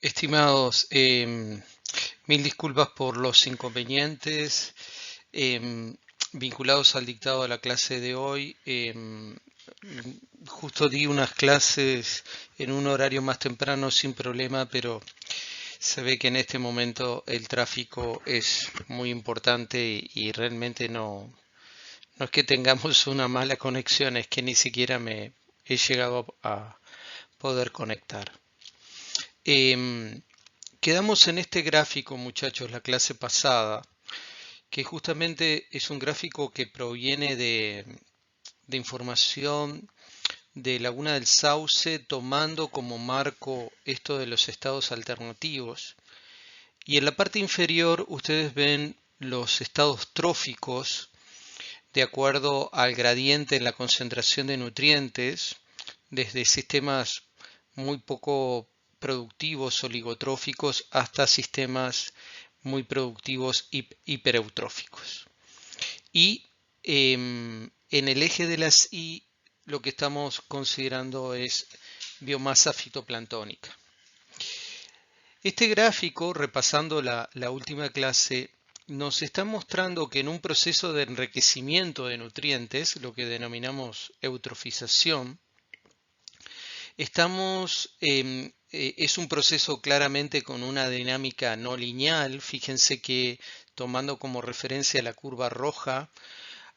Estimados, mil disculpas por los inconvenientes vinculados al dictado de la clase de hoy. Justo di unas clases en un horario más temprano sin problema, pero se ve que en este momento el tráfico es muy importante y realmente no es que tengamos una mala conexión, es que ni siquiera me he llegado a poder conectar. Em, Quedamos en este gráfico, muchachos, la clase pasada, que justamente es un gráfico que proviene de información de Laguna del Sauce, tomando como marco esto de los estados alternativos. Y en la parte inferior ustedes ven los estados tróficos de acuerdo al gradiente en la concentración de nutrientes, desde sistemas muy poco productivos oligotróficos hasta sistemas muy productivos hipereutróficos. Y en el eje de las Y lo que estamos considerando es biomasa fitoplanctónica. Este gráfico, repasando la última clase, nos está mostrando que en un proceso de enriquecimiento de nutrientes, lo que denominamos eutrofización, es un proceso claramente con una dinámica no lineal. Fíjense que tomando como referencia la curva roja,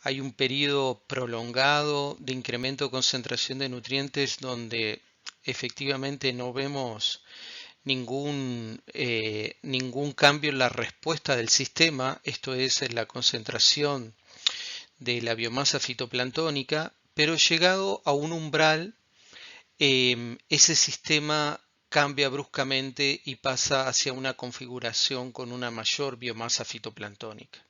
hay un periodo prolongado de incremento de concentración de nutrientes donde efectivamente no vemos ningún cambio en la respuesta del sistema, esto es en la concentración de la biomasa fitoplanctónica, pero llegado a un umbral, ese sistema cambia bruscamente y pasa hacia una configuración con una mayor biomasa fitoplanctónica.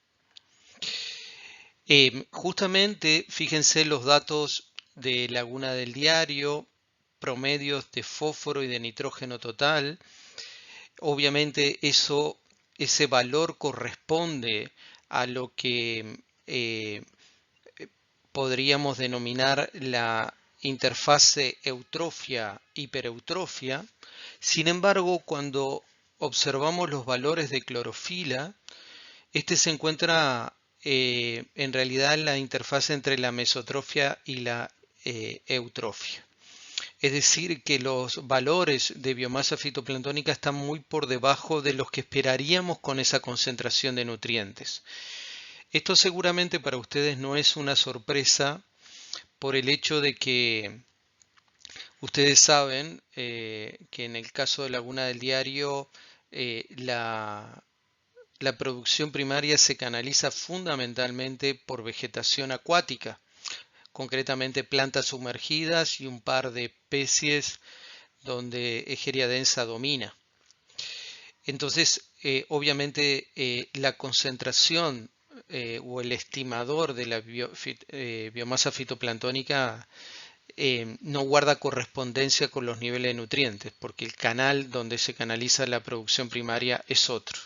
Justamente, fíjense los datos de Laguna del Diario, promedios de fósforo y de nitrógeno total. Obviamente ese valor corresponde a lo que podríamos denominar la interfase eutrofia-hipereutrofia. Sin embargo, cuando observamos los valores de clorofila, este se encuentra en realidad en la interfase entre la mesotrofia y la eutrofia. Es decir, que los valores de biomasa fitoplanctónica están muy por debajo de los que esperaríamos con esa concentración de nutrientes. Esto seguramente para ustedes no es una sorpresa por el hecho de que ustedes saben que en el caso de Laguna del Diario la producción primaria se canaliza fundamentalmente por vegetación acuática, concretamente plantas sumergidas y un par de especies donde Egeria densa domina. Entonces, obviamente, la concentración o el estimador de la biomasa fitoplanctónica no guarda correspondencia con los niveles de nutrientes, porque el canal donde se canaliza la producción primaria es otro.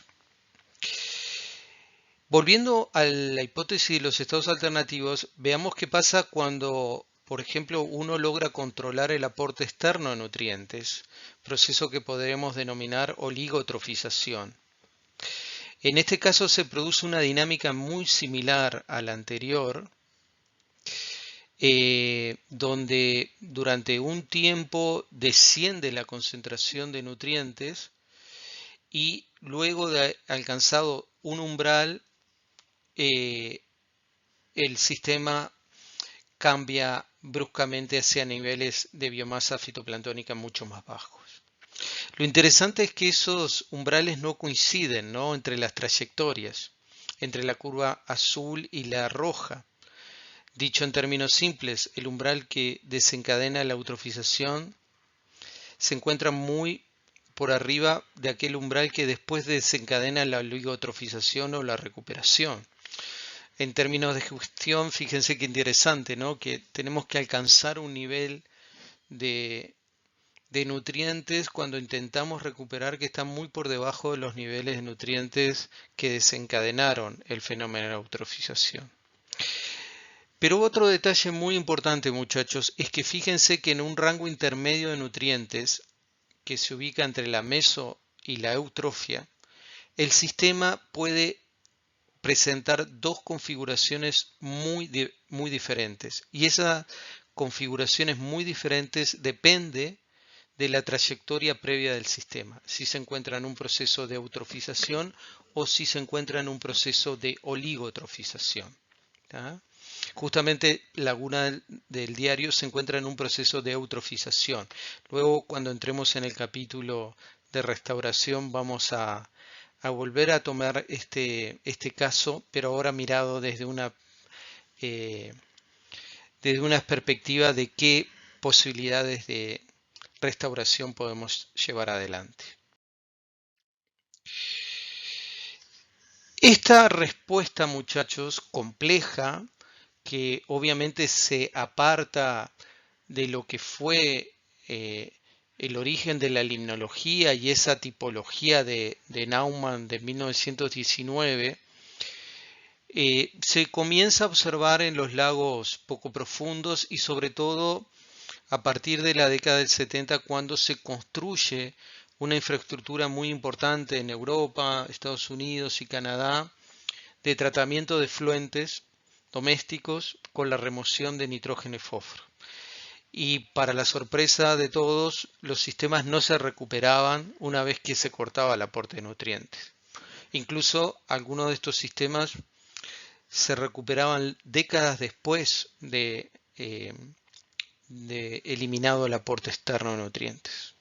Volviendo a la hipótesis de los estados alternativos, veamos qué pasa cuando, por ejemplo, uno logra controlar el aporte externo de nutrientes, proceso que podríamos denominar oligotrofización. En este caso se produce una dinámica muy similar a la anterior, donde durante un tiempo desciende la concentración de nutrientes y luego de alcanzado un umbral, el sistema cambia bruscamente hacia niveles de biomasa fitoplanctónica mucho más bajos. Lo interesante es que esos umbrales no coinciden, ¿no?, entre las trayectorias, entre la curva azul y la roja. Dicho en términos simples, el umbral que desencadena la eutrofización se encuentra muy por arriba de aquel umbral que después desencadena la oligotrofización o la recuperación. En términos de gestión, fíjense qué interesante, ¿no?, que tenemos que alcanzar un nivel de nutrientes cuando intentamos recuperar que están muy por debajo de los niveles de nutrientes que desencadenaron el fenómeno de eutrofización. Pero otro detalle muy importante, muchachos, es que fíjense que en un rango intermedio de nutrientes, que se ubica entre la meso y la eutrofia, el sistema puede presentar dos configuraciones muy diferentes. Y esas configuraciones muy diferentes depende de la trayectoria previa del sistema, si se encuentra en un proceso de eutrofización o si se encuentra en un proceso de oligotrofización. ¿tá? Justamente Laguna del Diario se encuentra en un proceso de eutrofización. Luego, cuando entremos en el capítulo de restauración, vamos a volver a tomar este caso, pero ahora mirado desde una perspectiva de qué posibilidades de restauración podemos llevar adelante. Esta respuesta, muchachos, compleja, que obviamente se aparta de lo que fue el origen de la limnología y esa tipología de Naumann de 1919, se comienza a observar en los lagos poco profundos y sobre todo a partir de la década del 70, cuando se construye una infraestructura muy importante en Europa, Estados Unidos y Canadá de tratamiento de efluentes domésticos con la remoción de nitrógeno y fósforo. Y para la sorpresa de todos, los sistemas no se recuperaban una vez que se cortaba el aporte de nutrientes. Incluso algunos de estos sistemas se recuperaban décadas después de eliminado el aporte externo de nutrientes.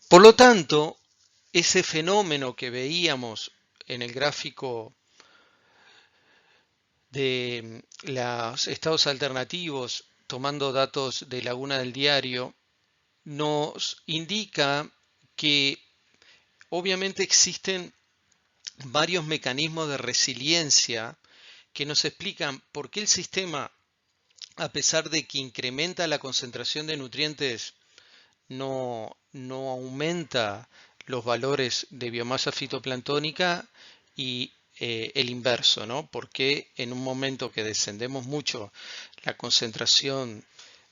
Por lo tanto, ese fenómeno que veíamos en el gráfico de los estados alternativos, tomando datos de Laguna del Diario, nos indica que obviamente existen varios mecanismos de resiliencia que nos explican por qué el sistema, a pesar de que incrementa la concentración de nutrientes, no aumenta los valores de biomasa fitoplanctónica y el inverso, ¿no? Porque en un momento que descendemos mucho la concentración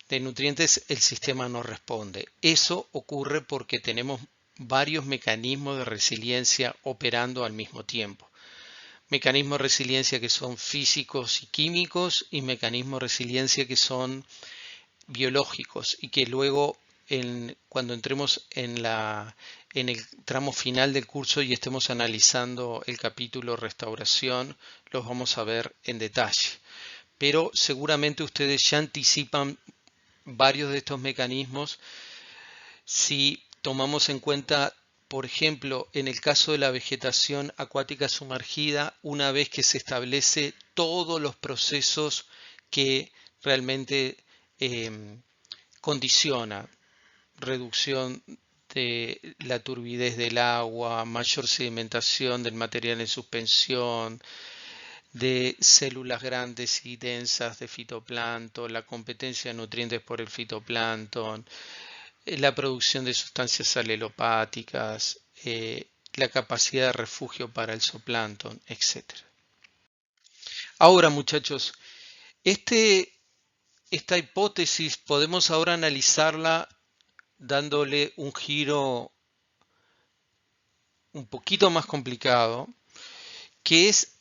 de nutrientes, el sistema no responde. Eso ocurre porque tenemos varios mecanismos de resiliencia operando al mismo tiempo. Mecanismos de resiliencia que son físicos y químicos y mecanismos de resiliencia que son biológicos y que luego cuando entremos en el tramo final del curso y estemos analizando el capítulo restauración, los vamos a ver en detalle. Pero seguramente ustedes ya anticipan varios de estos mecanismos si tomamos en cuenta, por ejemplo, en el caso de la vegetación acuática sumergida, una vez que se establece todos los procesos que realmente condiciona reducción de la turbidez del agua, mayor sedimentación del material en suspensión, de células grandes y densas de fitoplancton, la competencia de nutrientes por el fitoplancton, la producción de sustancias alelopáticas, la capacidad de refugio para el zooplancton, etc. Ahora, muchachos, esta hipótesis podemos ahora analizarla dándole un giro un poquito más complicado, que es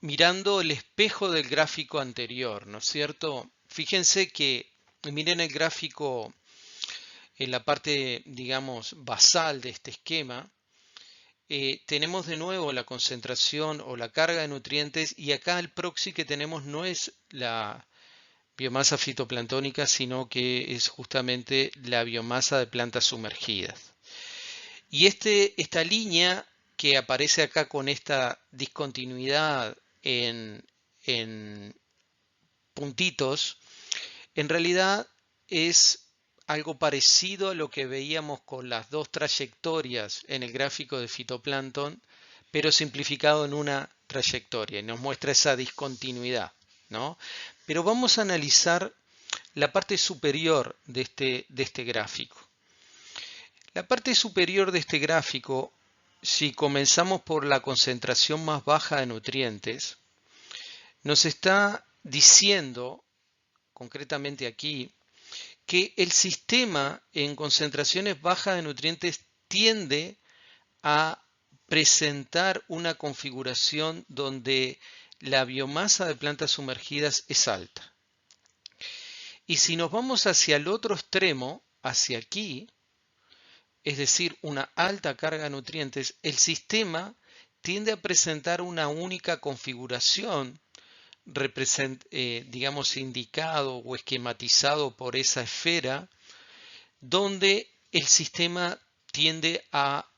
mirando el espejo del gráfico anterior, ¿no es cierto? Fíjense que, miren el gráfico en la parte, digamos, basal de este esquema, tenemos de nuevo la concentración o la carga de nutrientes y acá el proxy que tenemos no es la biomasa fitoplanctónica, sino que es justamente la biomasa de plantas sumergidas. Y esta línea que aparece acá con esta discontinuidad en puntitos, en realidad es algo parecido a lo que veíamos con las dos trayectorias en el gráfico de fitoplancton, pero simplificado en una trayectoria y nos muestra esa discontinuidad, ¿no? Pero vamos a analizar la parte superior de este gráfico. La parte superior de este gráfico, si comenzamos por la concentración más baja de nutrientes, nos está diciendo, concretamente aquí, que el sistema en concentraciones bajas de nutrientes tiende a presentar una configuración donde la biomasa de plantas sumergidas es alta. Y si nos vamos hacia el otro extremo, hacia aquí, es decir, una alta carga de nutrientes, el sistema tiende a presentar una única configuración, digamos, indicado o esquematizado por esa esfera, donde el sistema tiende a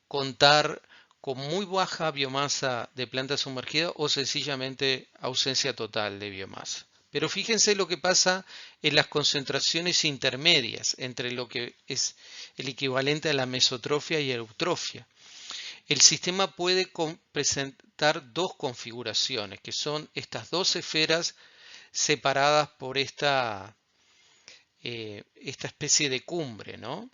contar con muy baja biomasa de planta sumergida o sencillamente ausencia total de biomasa. Pero fíjense lo que pasa en las concentraciones intermedias entre lo que es el equivalente a la mesotrofia y eutrofia. El sistema puede presentar dos configuraciones, que son estas dos esferas separadas por esta especie de cumbre, ¿no?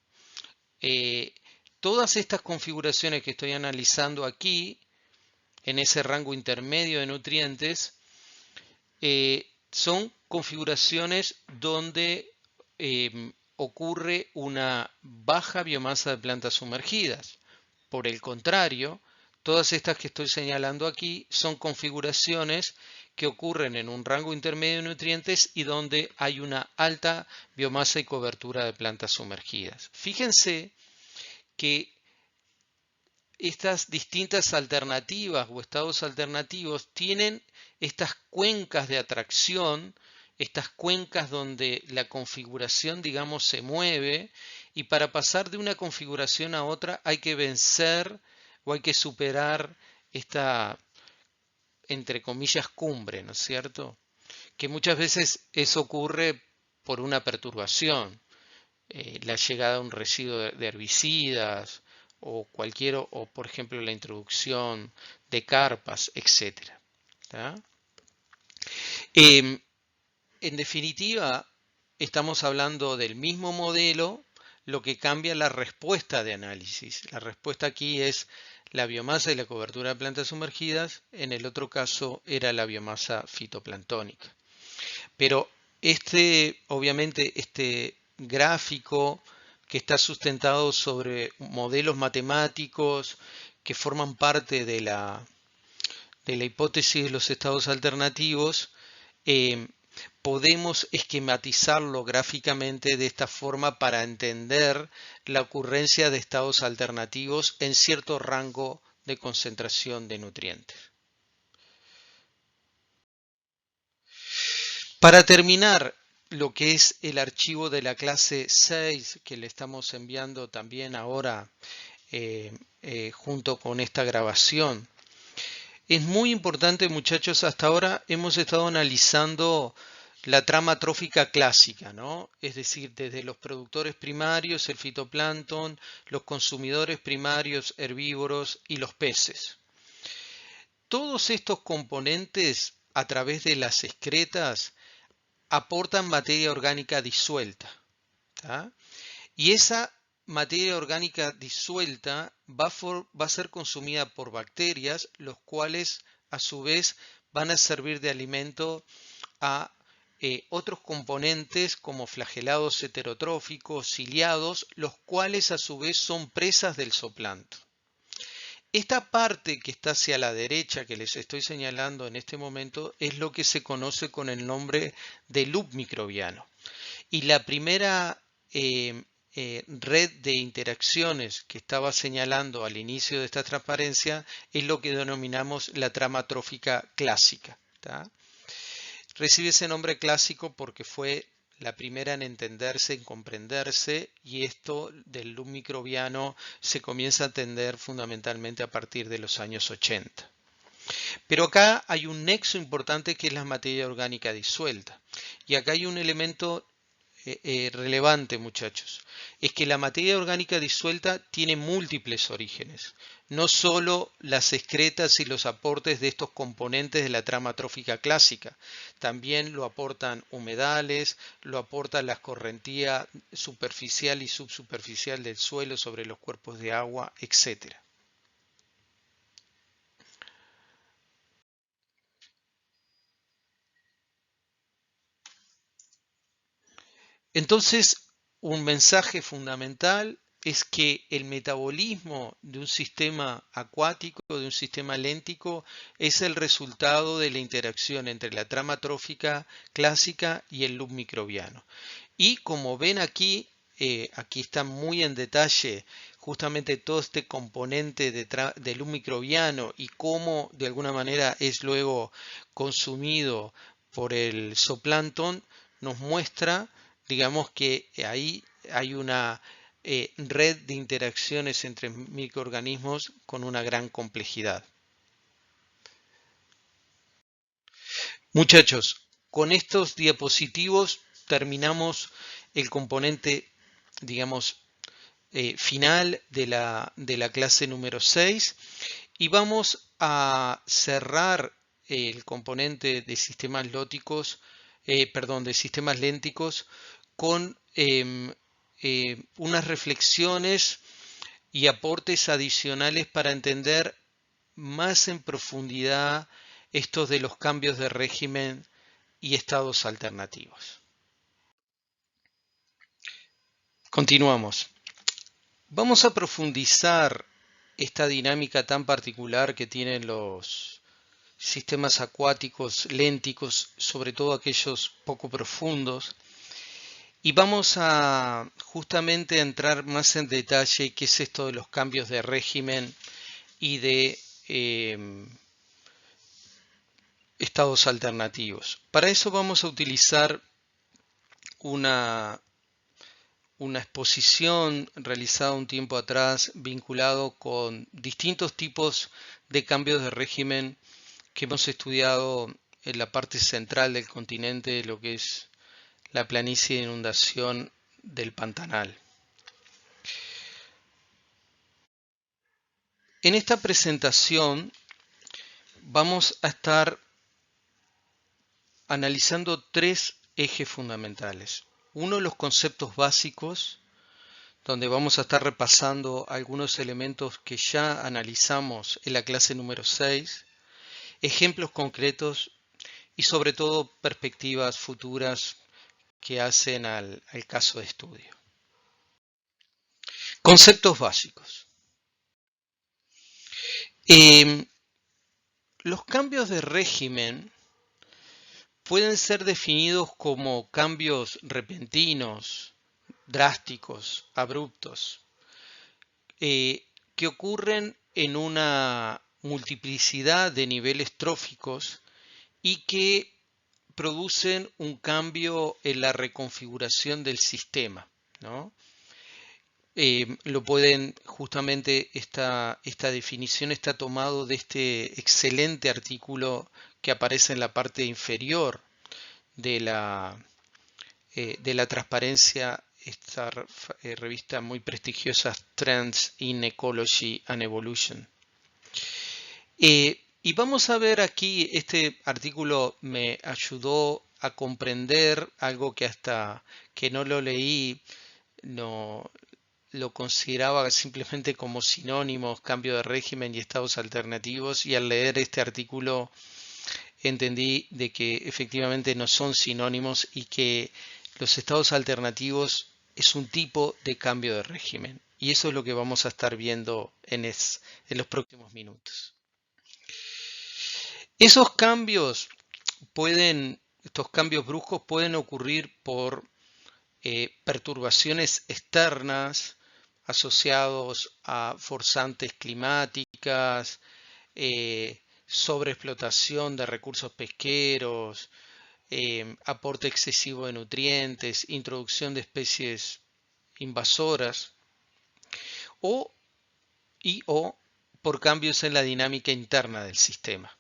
Todas estas configuraciones que estoy analizando aquí, en ese rango intermedio de nutrientes, son configuraciones donde ocurre una baja biomasa de plantas sumergidas. Por el contrario, todas estas que estoy señalando aquí son configuraciones que ocurren en un rango intermedio de nutrientes y donde hay una alta biomasa y cobertura de plantas sumergidas. Fíjense que estas distintas alternativas o estados alternativos tienen estas cuencas de atracción, estas cuencas donde la configuración, digamos, se mueve, y para pasar de una configuración a otra hay que vencer o hay que superar esta, entre comillas, cumbre, ¿no es cierto? Que muchas veces eso ocurre por una perturbación, la llegada de un residuo de herbicidas o o por ejemplo la introducción de carpas, etc. En definitiva, estamos hablando del mismo modelo, lo que cambia la respuesta de análisis. La respuesta aquí es la biomasa y la cobertura de plantas sumergidas, en el otro caso era la biomasa fitoplanctónica. Pero obviamente, este gráfico que está sustentado sobre modelos matemáticos que forman parte de la hipótesis de los estados alternativos, podemos esquematizarlo gráficamente de esta forma para entender la ocurrencia de estados alternativos en cierto rango de concentración de nutrientes. Para terminar, lo que es el archivo de la clase 6 que le estamos enviando también ahora junto con esta grabación. Es muy importante, muchachos, hasta ahora hemos estado analizando la trama trófica clásica, ¿no? Es decir, desde los productores primarios, el fitoplancton, los consumidores primarios, herbívoros y los peces. Todos estos componentes, a través de las excretas, aportan materia orgánica disuelta. ¿Tá? Y esa materia orgánica disuelta va a ser consumida por bacterias, los cuales a su vez van a servir de alimento a otros componentes como flagelados heterotróficos, ciliados, los cuales a su vez son presas del zooplancton. Esta parte que está hacia la derecha, que les estoy señalando en este momento, es lo que se conoce con el nombre de loop microbiano. Y la primera red de interacciones que estaba señalando al inicio de esta transparencia es lo que denominamos la trama trófica clásica. ¿Tá? Recibe ese nombre clásico porque fue la primera en entenderse, en comprenderse, y esto del loop microbiano se comienza a entender fundamentalmente a partir de los años 80. Pero acá hay un nexo importante que es la materia orgánica disuelta. Y acá hay un elemento relevante, muchachos. Es que la materia orgánica disuelta tiene múltiples orígenes. No solo las excretas y los aportes de estos componentes de la trama trófica clásica. También lo aportan humedales, lo aporta la escorrentía superficial y subsuperficial del suelo sobre los cuerpos de agua, etc. Entonces, un mensaje fundamental es que el metabolismo de un sistema acuático, de un sistema léntico, es el resultado de la interacción entre la trama trófica clásica y el loop microbiano. Y como ven aquí, aquí está muy en detalle justamente todo este componente del loop microbiano y cómo de alguna manera es luego consumido por el zooplancton, nos muestra, digamos, que ahí hay una red de interacciones entre microorganismos con una gran complejidad. Muchachos, con estos diapositivos terminamos el componente, digamos, final de la clase número 6 y vamos a cerrar el componente de sistemas lóticos, perdón, de sistemas lénticos con unas reflexiones y aportes adicionales para entender más en profundidad estos de los cambios de régimen y estados alternativos. Continuamos. Vamos a profundizar esta dinámica tan particular que tienen los sistemas acuáticos lénticos, sobre todo aquellos poco profundos, y vamos a justamente entrar más en detalle qué es esto de los cambios de régimen y de estados alternativos. Para eso vamos a utilizar una exposición realizada un tiempo atrás vinculado con distintos tipos de cambios de régimen que hemos estudiado en la parte central del continente, lo que es la planicie de inundación del Pantanal. En esta presentación vamos a estar analizando tres ejes fundamentales. Uno, los conceptos básicos, donde vamos a estar repasando algunos elementos que ya analizamos en la clase número 6, ejemplos concretos y sobre todo perspectivas futuras que hacen al caso de estudio. Conceptos básicos. Los cambios de régimen pueden ser definidos como cambios repentinos, drásticos, abruptos, que ocurren en una multiplicidad de niveles tróficos y que producen un cambio en la reconfiguración del sistema, ¿no? Lo pueden, justamente esta definición está tomado de este excelente artículo que aparece en la parte inferior de la transparencia, esta revista muy prestigiosa Trends in Ecology and Evolution. Y vamos a ver aquí, este artículo me ayudó a comprender algo que hasta que no lo leí, no lo consideraba simplemente como sinónimos, cambio de régimen y estados alternativos, y al leer este artículo entendí de que efectivamente no son sinónimos y que los estados alternativos es un tipo de cambio de régimen. Y eso es lo que vamos a estar viendo en los próximos minutos. Esos cambios estos cambios bruscos pueden ocurrir por perturbaciones externas asociados a forzantes climáticas, sobreexplotación de recursos pesqueros, aporte excesivo de nutrientes, introducción de especies invasoras o por cambios en la dinámica interna del sistema.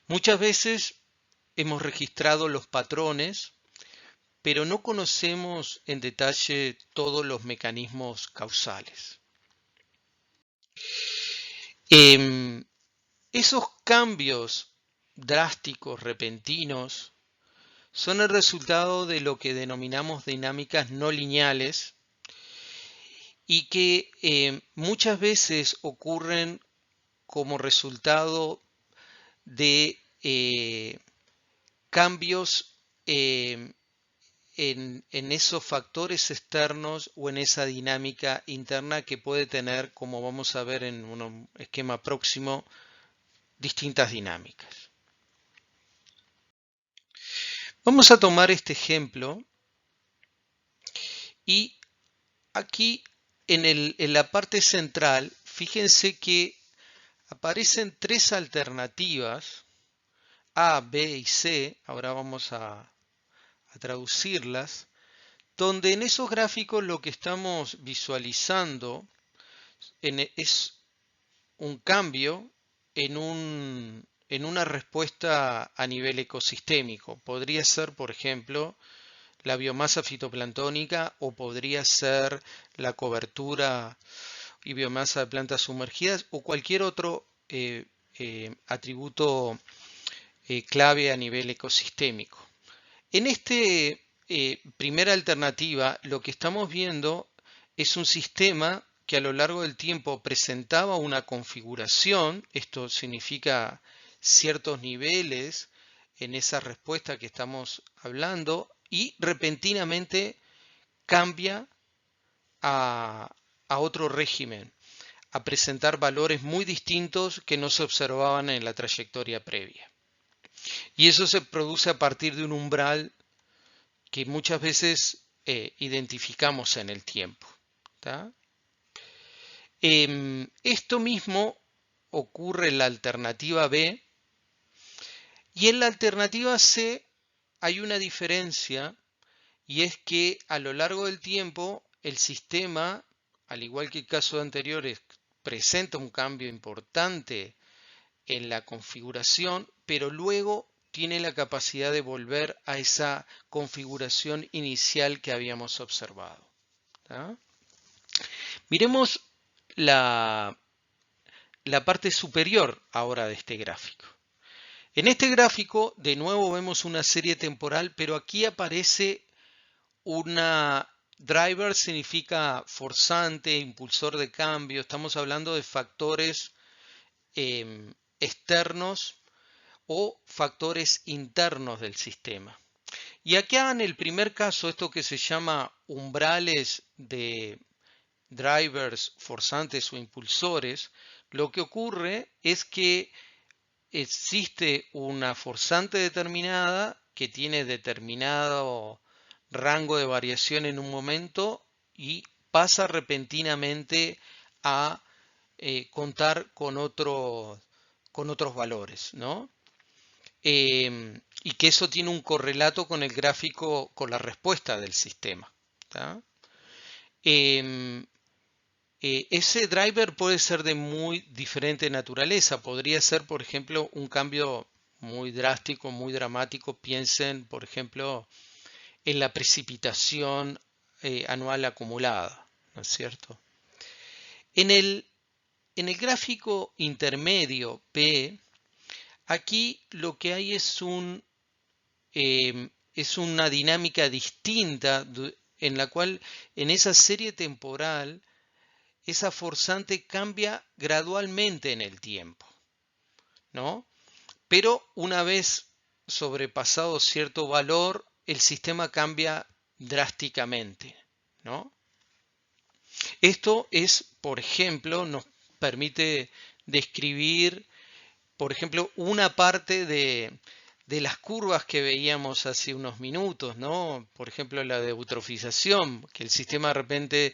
Muchas veces hemos registrado los patrones, pero no conocemos en detalle todos los mecanismos causales. Esos cambios drásticos, repentinos, son el resultado de lo que denominamos dinámicas no lineales y que muchas veces ocurren como resultado de cambios en esos factores externos o en esa dinámica interna que puede tener, como vamos a ver en un esquema próximo, distintas dinámicas. Vamos a tomar este ejemplo y aquí en la parte central, fíjense que aparecen tres alternativas, A, B y C, ahora vamos a traducirlas, donde en esos gráficos lo que estamos visualizando es un cambio en una respuesta a nivel ecosistémico. Podría ser, por ejemplo, la biomasa fitoplanctónica o podría ser la cobertura y biomasa de plantas sumergidas o cualquier otro atributo clave a nivel ecosistémico. En esta primera alternativa, lo que estamos viendo es un sistema que a lo largo del tiempo presentaba una configuración, esto significa ciertos niveles en esa respuesta que estamos hablando, y repentinamente cambia a otro régimen, a presentar valores muy distintos que no se observaban en la trayectoria previa. Y eso se produce a partir de un umbral que muchas veces identificamos en el tiempo. Esto mismo ocurre en la alternativa B, y en la alternativa C hay una diferencia, y es que a lo largo del tiempo el sistema, al igual que el caso anteriores, presenta un cambio importante en la configuración, pero luego tiene la capacidad de volver a esa configuración inicial que habíamos observado. Miremos la parte superior ahora de este gráfico. En este gráfico, de nuevo vemos una serie temporal, pero aquí aparece una driver, significa forzante, impulsor de cambio. Estamos hablando de factores externos o factores internos del sistema. Y acá en el primer caso, esto que se llama umbrales de drivers forzantes o impulsores, lo que ocurre es que existe una forzante determinada que tiene determinado rango de variación en un momento y pasa repentinamente a contar con otros valores, ¿no? Y que eso tiene un correlato con el gráfico, con la respuesta del sistema. Ese driver puede ser de muy diferente naturaleza. Podría ser, por ejemplo, un cambio muy drástico, muy dramático. Piensen, por ejemplo, en la precipitación anual acumulada, ¿no es cierto? En el gráfico intermedio P, aquí lo que hay es una dinámica distinta en la cual en esa serie temporal esa forzante cambia gradualmente en el tiempo, ¿no? Pero una vez sobrepasado cierto valor, el sistema cambia drásticamente, ¿no? Esto es, por ejemplo, nos permite describir, por ejemplo, una parte de las curvas que veíamos hace unos minutos, ¿no? Por ejemplo, la de eutrofización, que el sistema de repente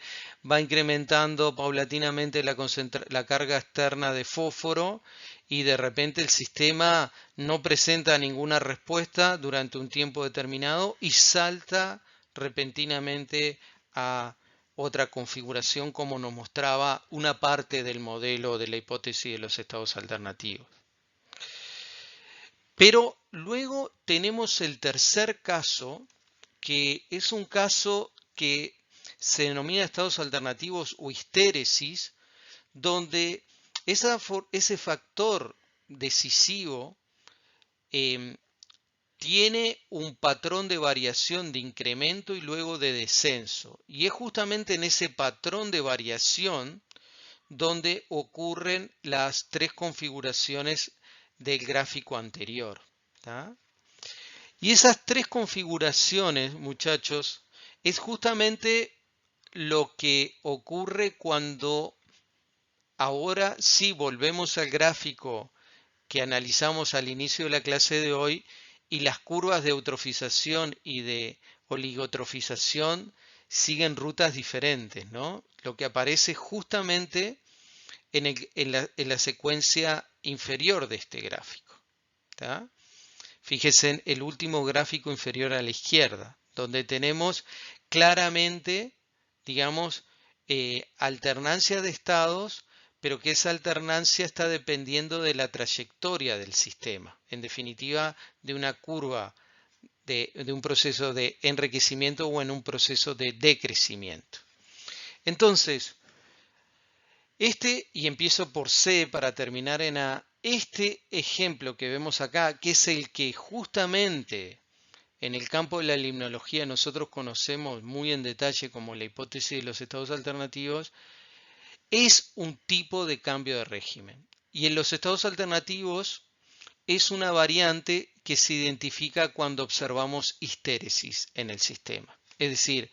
va incrementando paulatinamente la carga externa de fósforo y de repente el sistema no presenta ninguna respuesta durante un tiempo determinado y salta repentinamente a otra configuración, como nos mostraba una parte del modelo de la hipótesis de los estados alternativos. Pero luego tenemos el tercer caso, que es un caso que se denomina estados alternativos o histéresis, donde ese factor decisivo tiene un patrón de variación de incremento y luego de descenso. Y es justamente en ese patrón de variación donde ocurren las tres configuraciones del gráfico anterior. Y esas tres configuraciones, muchachos, es justamente lo que ocurre cuando ahora sí volvemos al gráfico que analizamos al inicio de la clase de hoy y las curvas de eutrofización y de oligotrofización siguen rutas diferentes, ¿no? Lo que aparece justamente en la secuencia inferior de este gráfico. ¿Tá? Fíjese en el último gráfico inferior a la izquierda, donde tenemos claramente, digamos, alternancia de estados, pero que esa alternancia está dependiendo de la trayectoria del sistema. En definitiva, de una curva de un proceso de enriquecimiento o en un proceso de decrecimiento. Entonces, y empiezo por C para terminar en A, este ejemplo que vemos acá, que es el que justamente en el campo de la limnología nosotros conocemos muy en detalle como la hipótesis de los estados alternativos, es un tipo de cambio de régimen. Y en los estados alternativos es una variante que se identifica cuando observamos histéresis en el sistema. Es decir,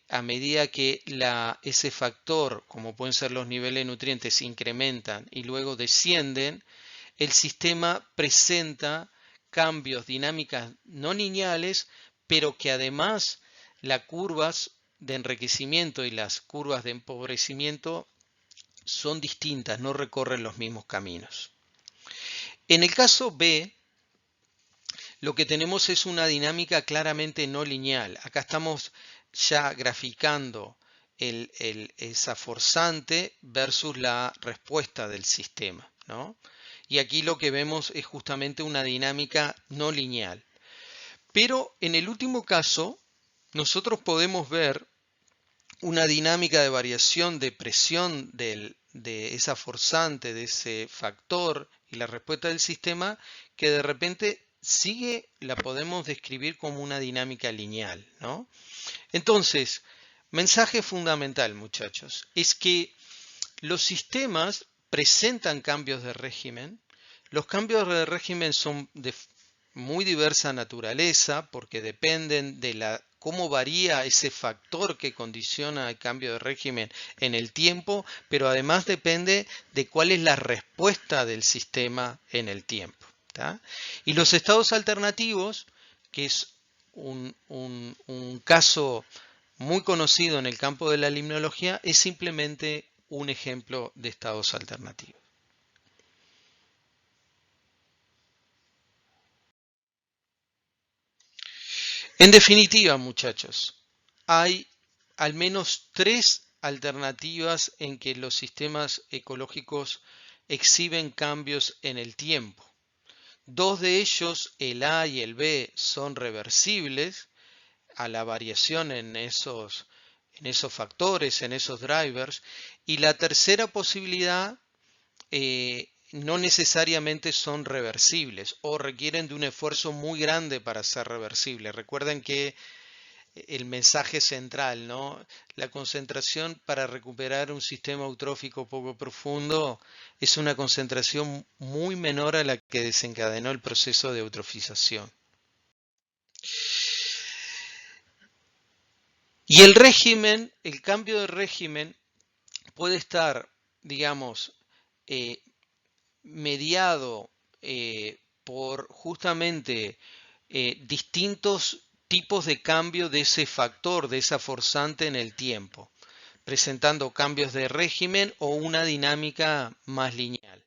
a medida que ese factor, como pueden ser los niveles de nutrientes, se incrementan y luego descienden, el sistema presenta cambios, dinámicas no lineales, pero que además las curvas de enriquecimiento y las curvas de empobrecimiento son distintas, no recorren los mismos caminos. En el caso B, lo que tenemos es una dinámica claramente no lineal. Acá estamos ya graficando esa forzante versus la respuesta del sistema, ¿no? Y aquí lo que vemos es justamente una dinámica no lineal. Pero en el último caso, nosotros podemos ver una dinámica de variación de presión de esa forzante, de ese factor y la respuesta del sistema que de repente la podemos describir como una dinámica lineal, ¿no? Entonces, mensaje fundamental, muchachos, es que los sistemas presentan cambios de régimen. Los cambios de régimen son de muy diversa naturaleza porque dependen de cómo varía ese factor que condiciona el cambio de régimen en el tiempo, pero además depende de cuál es la respuesta del sistema en el tiempo. ¿Tá? Y los estados alternativos, que es un caso muy conocido en el campo de la limnología, es simplemente un ejemplo de estados alternativos. En definitiva, muchachos, hay al menos tres alternativas en que los sistemas ecológicos exhiben cambios en el tiempo. Dos de ellos, el A y el B, son reversibles a la variación en esos factores, en esos drivers. Y la tercera posibilidad no necesariamente son reversibles o requieren de un esfuerzo muy grande para ser reversibles. Recuerden que el mensaje central, ¿no? La concentración para recuperar un sistema eutrófico poco profundo es una concentración muy menor a la que desencadenó el proceso de eutrofización. Y el régimen, el cambio de régimen puede estar, digamos, mediado por justamente distintos tipos de cambio de ese factor, de esa forzante en el tiempo, presentando cambios de régimen o una dinámica más lineal.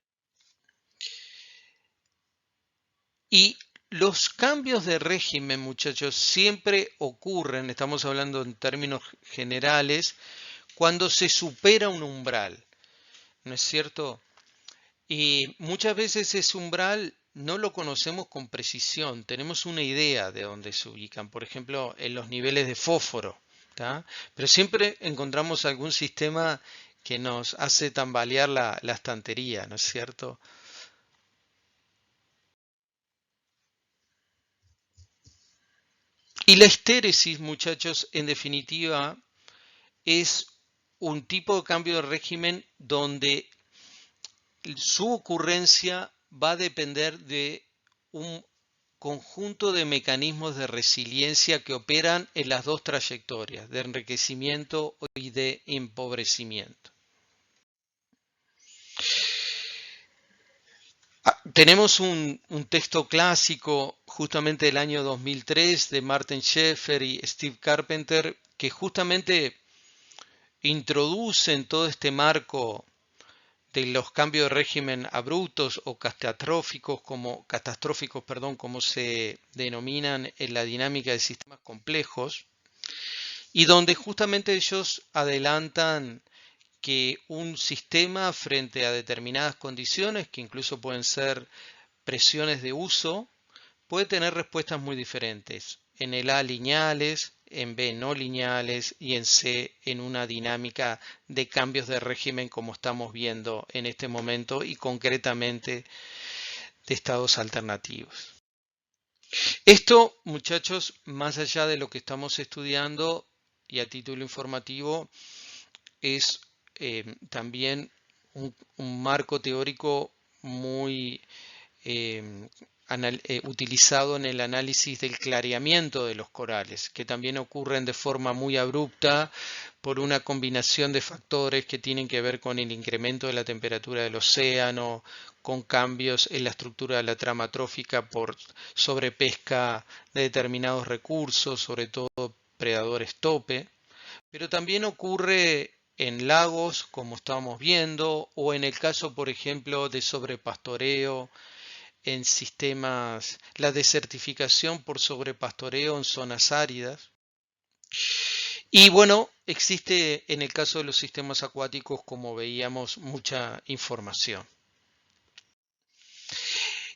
Y los cambios de régimen, muchachos, siempre ocurren, estamos hablando en términos generales, cuando se supera un umbral, ¿no es cierto? Y muchas veces ese umbral no lo conocemos con precisión, tenemos una idea de dónde se ubican, por ejemplo, en los niveles de fósforo, ¿tá? Pero siempre encontramos algún sistema que nos hace tambalear la estantería, ¿no es cierto? Y la estéresis, muchachos, en definitiva, es un tipo de cambio de régimen donde su ocurrencia va a depender de un conjunto de mecanismos de resiliencia que operan en las dos trayectorias, de enriquecimiento y de empobrecimiento. Tenemos un texto clásico justamente del año 2003 de Martin Schaeffer y Steve Carpenter que justamente introducen todo este marco de los cambios de régimen abruptos o catastróficos, como se denominan en la dinámica de sistemas complejos, y donde justamente ellos adelantan que un sistema frente a determinadas condiciones, que incluso pueden ser presiones de uso, puede tener respuestas muy diferentes. En el A lineales, en B no lineales y en C en una dinámica de cambios de régimen como estamos viendo en este momento y concretamente de estados alternativos. Esto, muchachos, más allá de lo que estamos estudiando y a título informativo, es también un marco teórico muy utilizado en el análisis del clareamiento de los corales, que también ocurren de forma muy abrupta por una combinación de factores que tienen que ver con el incremento de la temperatura del océano, con cambios en la estructura de la trama trófica por sobrepesca de determinados recursos, sobre todo predadores tope, pero también ocurre en lagos, como estamos viendo, o en el caso, por ejemplo, de sobrepastoreo en sistemas, la desertificación por sobrepastoreo en zonas áridas. Y bueno, existe en el caso de los sistemas acuáticos, como veíamos, mucha información.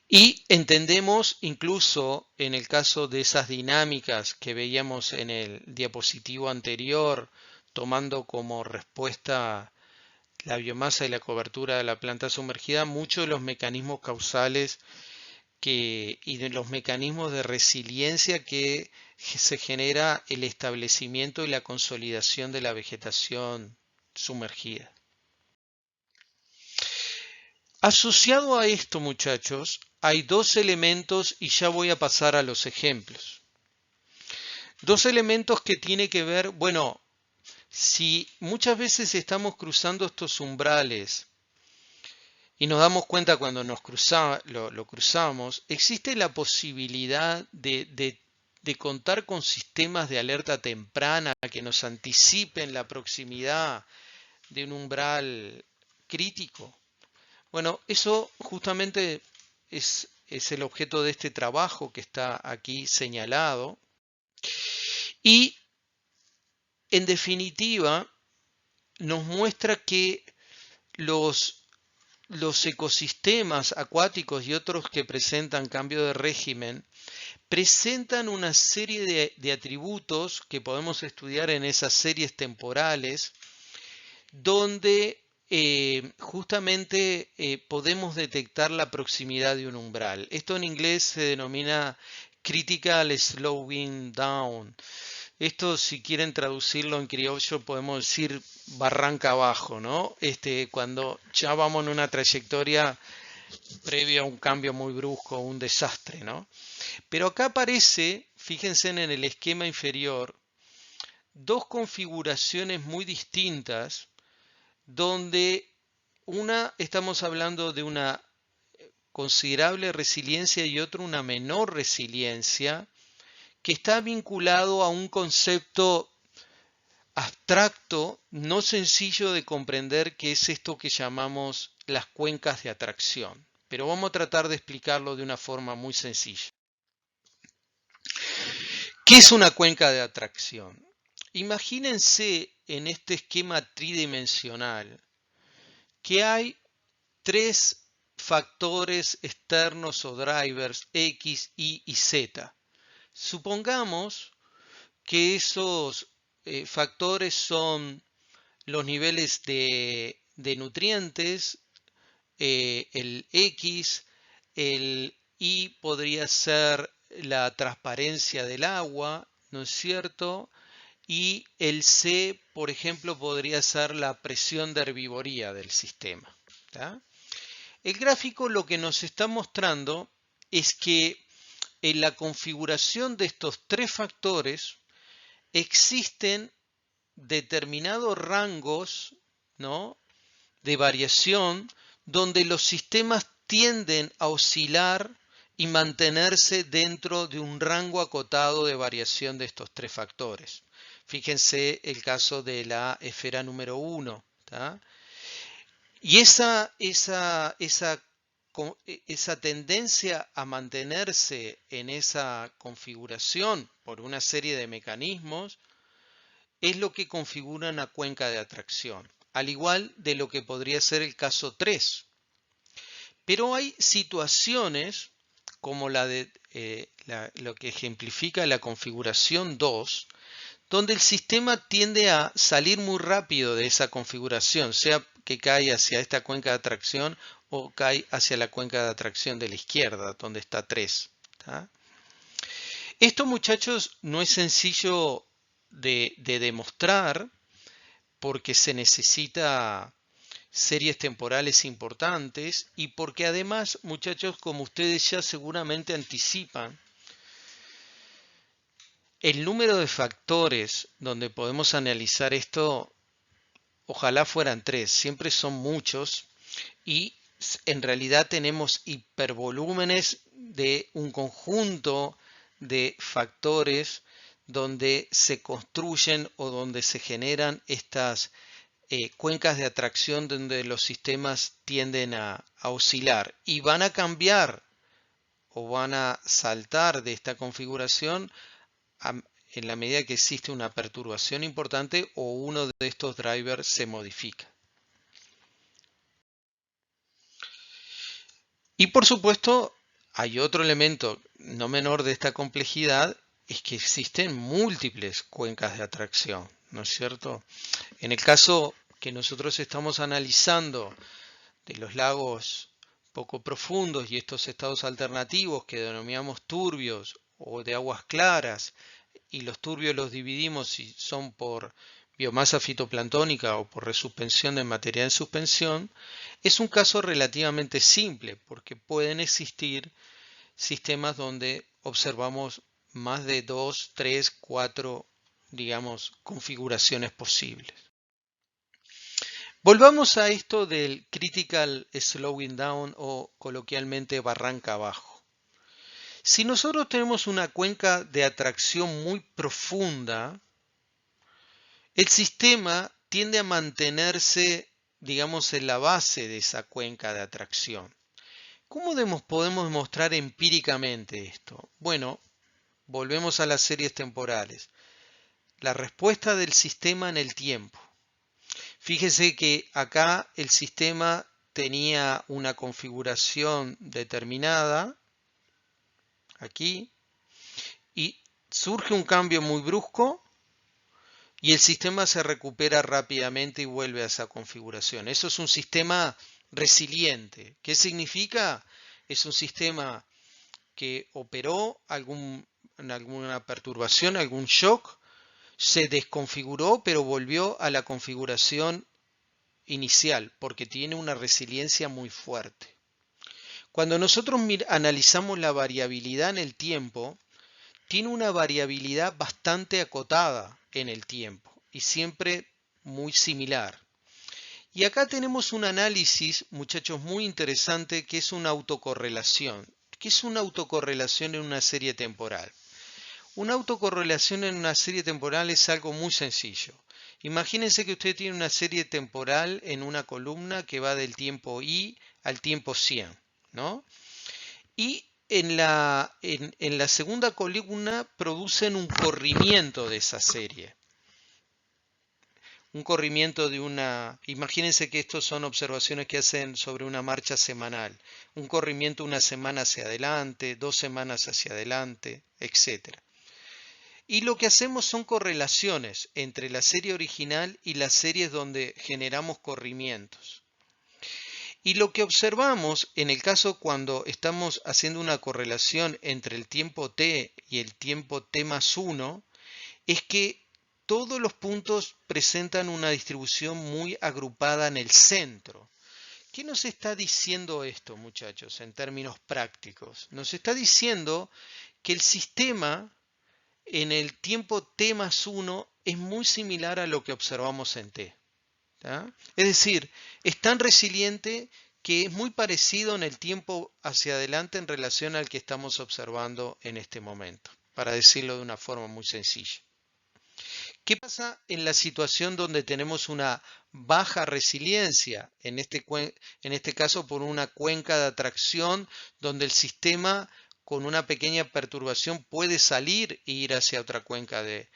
Y entendemos incluso en el caso de esas dinámicas que veíamos en el diapositivo anterior, tomando como respuesta la biomasa y la cobertura de la planta sumergida, muchos de los mecanismos causales y de los mecanismos de resiliencia que se genera el establecimiento y la consolidación de la vegetación sumergida. Asociado a esto, muchachos, hay dos elementos y ya voy a pasar a los ejemplos. Dos elementos que tienen que ver, bueno, si muchas veces estamos cruzando estos umbrales y nos damos cuenta cuando lo cruzamos, existe la posibilidad de contar con sistemas de alerta temprana que nos anticipen la proximidad de un umbral crítico. Bueno, eso justamente es el objeto de este trabajo que está aquí señalado. Y en definitiva nos muestra que los ecosistemas acuáticos y otros que presentan cambio de régimen presentan una serie de atributos que podemos estudiar en esas series temporales donde justamente podemos detectar la proximidad de un umbral. Esto en inglés se denomina critical slowing down. Esto, si quieren traducirlo en criollo, podemos decir barranca abajo, ¿no? Cuando ya vamos en una trayectoria previa a un cambio muy brusco, un desastre, ¿no? Pero acá aparece, fíjense en el esquema inferior, dos configuraciones muy distintas, donde estamos hablando de una considerable resiliencia y otra una menor resiliencia, que está vinculado a un concepto abstracto, no sencillo de comprender, que es esto que llamamos las cuencas de atracción. Pero vamos a tratar de explicarlo de una forma muy sencilla. ¿Qué es una cuenca de atracción? Imagínense en este esquema tridimensional que hay tres factores externos o drivers X, Y y Z. Supongamos que esos factores son los niveles de nutrientes, el X, el Y podría ser la transparencia del agua, ¿no es cierto? Y el C, por ejemplo, podría ser la presión de herbivoría del sistema. ¿Tá? El gráfico lo que nos está mostrando es que en la configuración de estos tres factores existen determinados rangos, ¿no?, de variación donde los sistemas tienden a oscilar y mantenerse dentro de un rango acotado de variación de estos tres factores. Fíjense el caso de la esfera número 1. Y esa tendencia a mantenerse en esa configuración por una serie de mecanismos es lo que configura una cuenca de atracción, al igual de lo que podría ser el caso 3. Pero hay situaciones como lo que ejemplifica la configuración 2, donde el sistema tiende a salir muy rápido de esa configuración, sea que cae hacia esta cuenca de atracción o cae hacia la cuenca de atracción de la izquierda, donde está 3. Esto, muchachos, no es sencillo de demostrar porque se necesita series temporales importantes y porque además, muchachos, como ustedes ya seguramente anticipan, el número de factores donde podemos analizar esto, ojalá fueran 3, siempre son muchos y en realidad tenemos hipervolúmenes de un conjunto de factores donde se construyen o donde se generan estas cuencas de atracción donde los sistemas tienden a oscilar y van a cambiar o van a saltar de esta configuración en la medida que existe una perturbación importante o uno de estos drivers se modifica. Y por supuesto, hay otro elemento no menor de esta complejidad, es que existen múltiples cuencas de atracción, ¿no es cierto? En el caso que nosotros estamos analizando de los lagos poco profundos y estos estados alternativos que denominamos turbios o de aguas claras, y los turbios los dividimos si son por biomasa fitoplanctónica o por resuspensión de material en suspensión, es un caso relativamente simple porque pueden existir sistemas donde observamos más de 2, 3, 4, digamos, configuraciones posibles. Volvamos a esto del critical slowing down o coloquialmente barranca abajo. Si nosotros tenemos una cuenca de atracción muy profunda, el sistema tiende a mantenerse, digamos, en la base de esa cuenca de atracción. ¿Cómo podemos demostrar empíricamente esto? Bueno, volvemos a las series temporales. La respuesta del sistema en el tiempo. Fíjese que acá el sistema tenía una configuración determinada, aquí, y surge un cambio muy brusco y el sistema se recupera rápidamente y vuelve a esa configuración. Eso es un sistema resiliente. ¿Qué significa? Es un sistema que operó alguna perturbación, algún shock, se desconfiguró, pero volvió a la configuración inicial, porque tiene una resiliencia muy fuerte. Cuando nosotros analizamos la variabilidad en el tiempo, tiene una variabilidad bastante acotada en el tiempo y siempre muy similar. Y acá tenemos un análisis, muchachos, muy interesante que es una autocorrelación. ¿Qué es una autocorrelación en una serie temporal? Una autocorrelación en una serie temporal es algo muy sencillo. Imagínense que usted tiene una serie temporal en una columna que va del tiempo i al tiempo 100, ¿no? Y en la segunda columna producen un corrimiento de esa serie. Un corrimiento de imagínense que estos son observaciones que hacen sobre una marcha semanal. Un corrimiento una semana hacia adelante, 2 semanas hacia adelante, etc. Y lo que hacemos son correlaciones entre la serie original y las series donde generamos corrimientos. Y lo que observamos en el caso cuando estamos haciendo una correlación entre el tiempo t y el tiempo t más 1 es que todos los puntos presentan una distribución muy agrupada en el centro. ¿Qué nos está diciendo esto, muchachos, en términos prácticos? Nos está diciendo que el sistema en el tiempo t más 1 es muy similar a lo que observamos en t. ¿Tá? Es decir, es tan resiliente que es muy parecido en el tiempo hacia adelante en relación al que estamos observando en este momento, para decirlo de una forma muy sencilla. ¿Qué pasa en la situación donde tenemos una baja resiliencia? En este caso por una cuenca de atracción donde el sistema con una pequeña perturbación puede salir e ir hacia otra cuenca de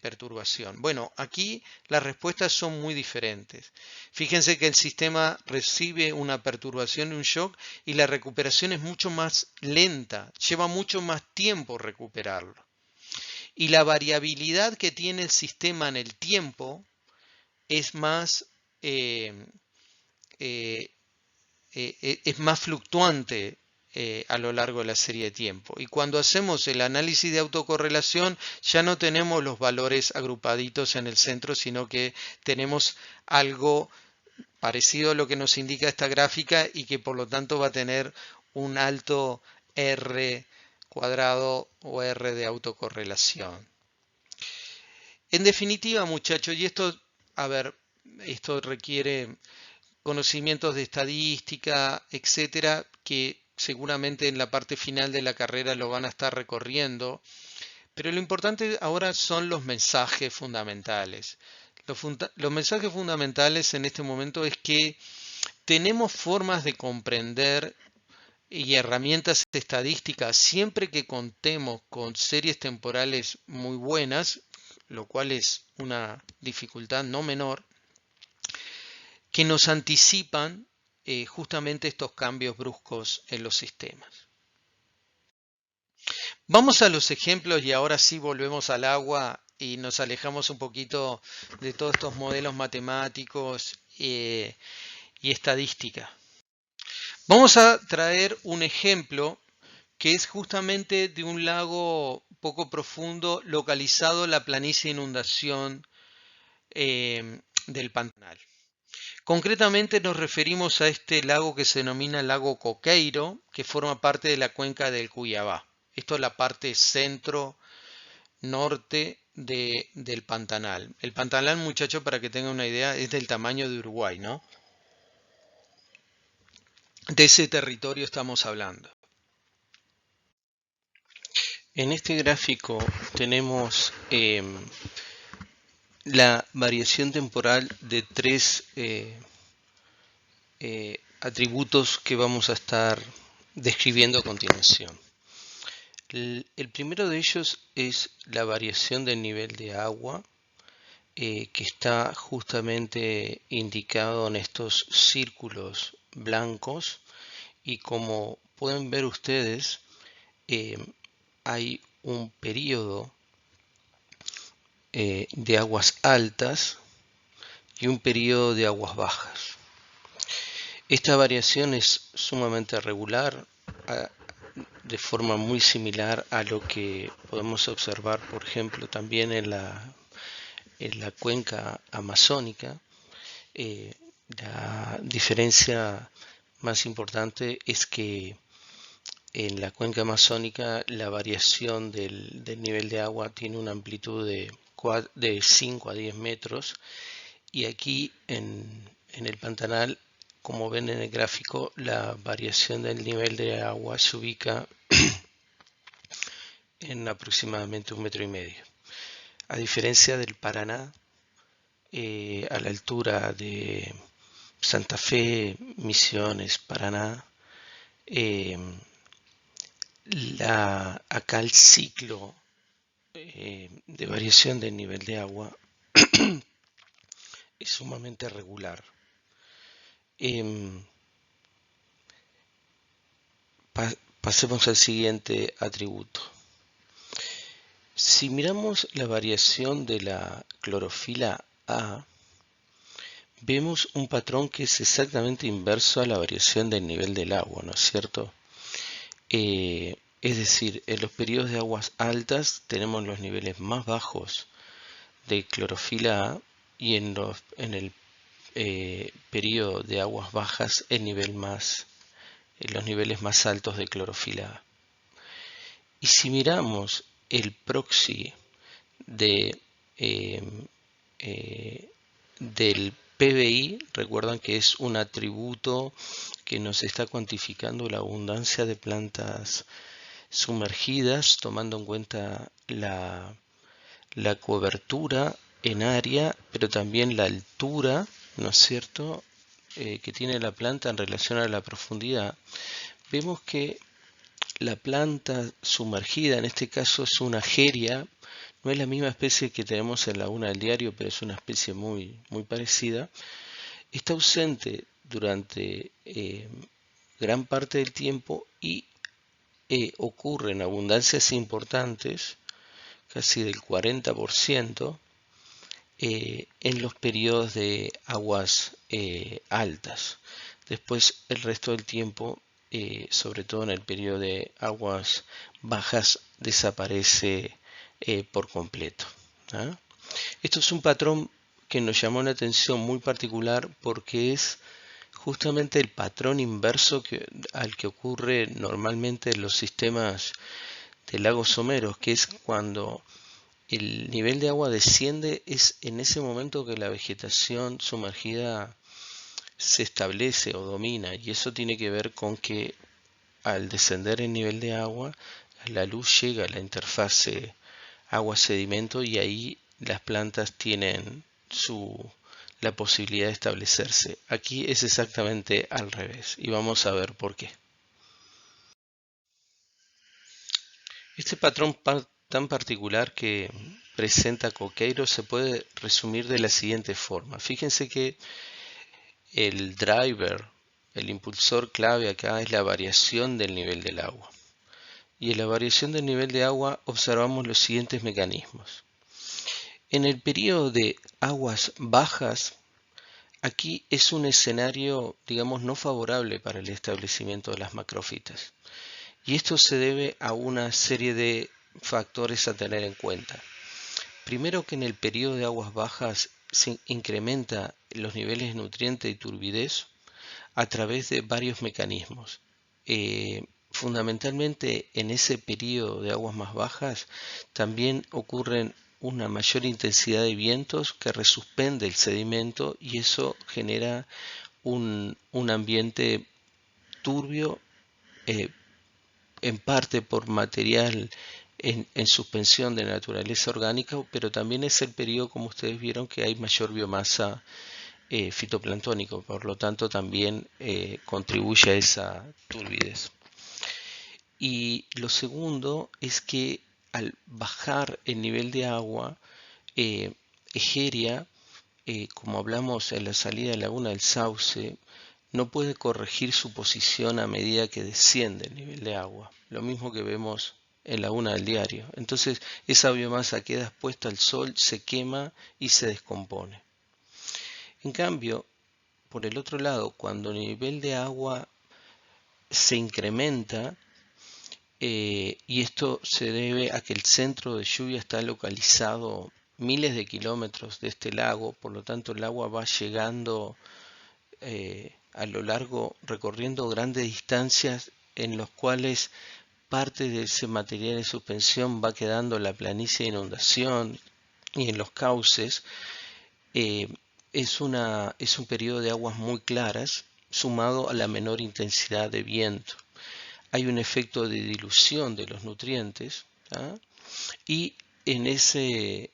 perturbación. Bueno, aquí las respuestas son muy diferentes. Fíjense que el sistema recibe una perturbación y un shock y la recuperación es mucho más lenta, lleva mucho más tiempo recuperarlo. Y la variabilidad que tiene el sistema en el tiempo es más, es más fluctuante a lo largo de la serie de tiempo. Y cuando hacemos el análisis de autocorrelación, ya no tenemos los valores agrupaditos en el centro, sino que tenemos algo parecido a lo que nos indica esta gráfica y que por lo tanto va a tener un alto R cuadrado o R de autocorrelación. En definitiva, muchachos, y esto, a ver, esto requiere conocimientos de estadística, etcétera, que seguramente en la parte final de la carrera lo van a estar recorriendo, pero lo importante ahora son los mensajes fundamentales. Los mensajes fundamentales en este momento es que tenemos formas de comprender y herramientas estadísticas siempre que contemos con series temporales muy buenas, lo cual es una dificultad no menor, que nos anticipan justamente estos cambios bruscos en los sistemas. Vamos a los ejemplos y ahora sí volvemos al agua y nos alejamos un poquito de todos estos modelos matemáticos y estadística. Vamos a traer un ejemplo que es justamente de un lago poco profundo localizado en la planicie de inundación del Pantanal. Concretamente nos referimos a este lago que se denomina lago Coqueiro, que forma parte de la cuenca del Cuyabá. Esto es la parte centro-norte del Pantanal. El Pantanal, muchachos, para que tengan una idea, es del tamaño de Uruguay, ¿no? De ese territorio estamos hablando. En este gráfico tenemos la variación temporal de tres atributos que vamos a estar describiendo a continuación. El primero de ellos es la variación del nivel de agua, que está justamente indicado en estos círculos blancos, y como pueden ver ustedes, hay un periodo de aguas altas y un periodo de aguas bajas. Esta variación es sumamente regular, de forma muy similar a lo que podemos observar, por ejemplo, también en la cuenca amazónica. La diferencia más importante es que en la cuenca amazónica la variación del nivel de agua tiene una amplitud de 5 a 10 metros, y aquí en el Pantanal, como ven en el gráfico, la variación del nivel de agua se ubica en aproximadamente 1,5 metros. A diferencia del Paraná, a la altura de Santa Fe, Misiones, Paraná, acá el ciclo de variación del nivel de agua es sumamente regular. Pasemos al siguiente atributo. Si miramos la variación de la clorofila A, vemos un patrón que es exactamente inverso a la variación del nivel del agua, ¿no es cierto? Es decir, en los periodos de aguas altas tenemos los niveles más bajos de clorofila A, y en el periodo de aguas bajas los niveles más altos de clorofila A. Y si miramos el proxy de, del PBI, recuerdan que es un atributo que nos está cuantificando la abundancia de plantas sumergidas, tomando en cuenta la cobertura en área, pero también la altura, ¿no es cierto?, que tiene la planta en relación a la profundidad. Vemos que la planta sumergida, en este caso es una geria, no es la misma especie que tenemos en Laguna del Diario, pero es una especie muy parecida. Está ausente durante gran parte del tiempo y ocurre en abundancias importantes, casi del 40%, en los periodos de aguas altas. Después el resto del tiempo, sobre todo en el periodo de aguas bajas, desaparece por completo. ¿Ah? Esto es un patrón que nos llamó la atención muy particular porque es justamente el patrón inverso al que ocurre normalmente en los sistemas de lagos someros, que es cuando el nivel de agua desciende, es en ese momento que la vegetación sumergida se establece o domina, y eso tiene que ver con que al descender el nivel de agua, la luz llega a la interfase agua-sedimento y ahí las plantas tienen la posibilidad de establecerse. Aquí es exactamente al revés y vamos a ver por qué. Este patrón tan particular que presenta Coqueiro se puede resumir de la siguiente forma. Fíjense que el driver, el impulsor clave acá es la variación del nivel del agua. Y en la variación del nivel de agua observamos los siguientes mecanismos. En el periodo de aguas bajas, aquí es un escenario, digamos, no favorable para el establecimiento de las macrófitas. Y esto se debe a una serie de factores a tener en cuenta. Primero, que en el periodo de aguas bajas se incrementa los niveles de nutriente y turbidez a través de varios mecanismos. Fundamentalmente en ese periodo de aguas más bajas también ocurren una mayor intensidad de vientos que resuspende el sedimento y eso genera un ambiente turbio, en parte por material en suspensión de naturaleza orgánica, pero también es el periodo, como ustedes vieron, que hay mayor biomasa fitoplanctónico, por lo tanto también contribuye a esa turbidez. Y lo segundo es que al bajar el nivel de agua, Egeria, como hablamos en la salida de Laguna del Sauce, no puede corregir su posición a medida que desciende el nivel de agua. Lo mismo que vemos en Laguna del Diario. Entonces esa biomasa queda expuesta al sol, se quema y se descompone. En cambio, por el otro lado, cuando el nivel de agua se incrementa, y esto se debe a que el centro de lluvia está localizado miles de kilómetros de este lago, por lo tanto el agua va llegando a lo largo, recorriendo grandes distancias en los cuales parte de ese material de suspensión va quedando en la planicie de inundación y en los cauces. Es un periodo de aguas muy claras sumado a la menor intensidad de viento. Hay un efecto de dilución de los nutrientes, ¿tá? Y en ese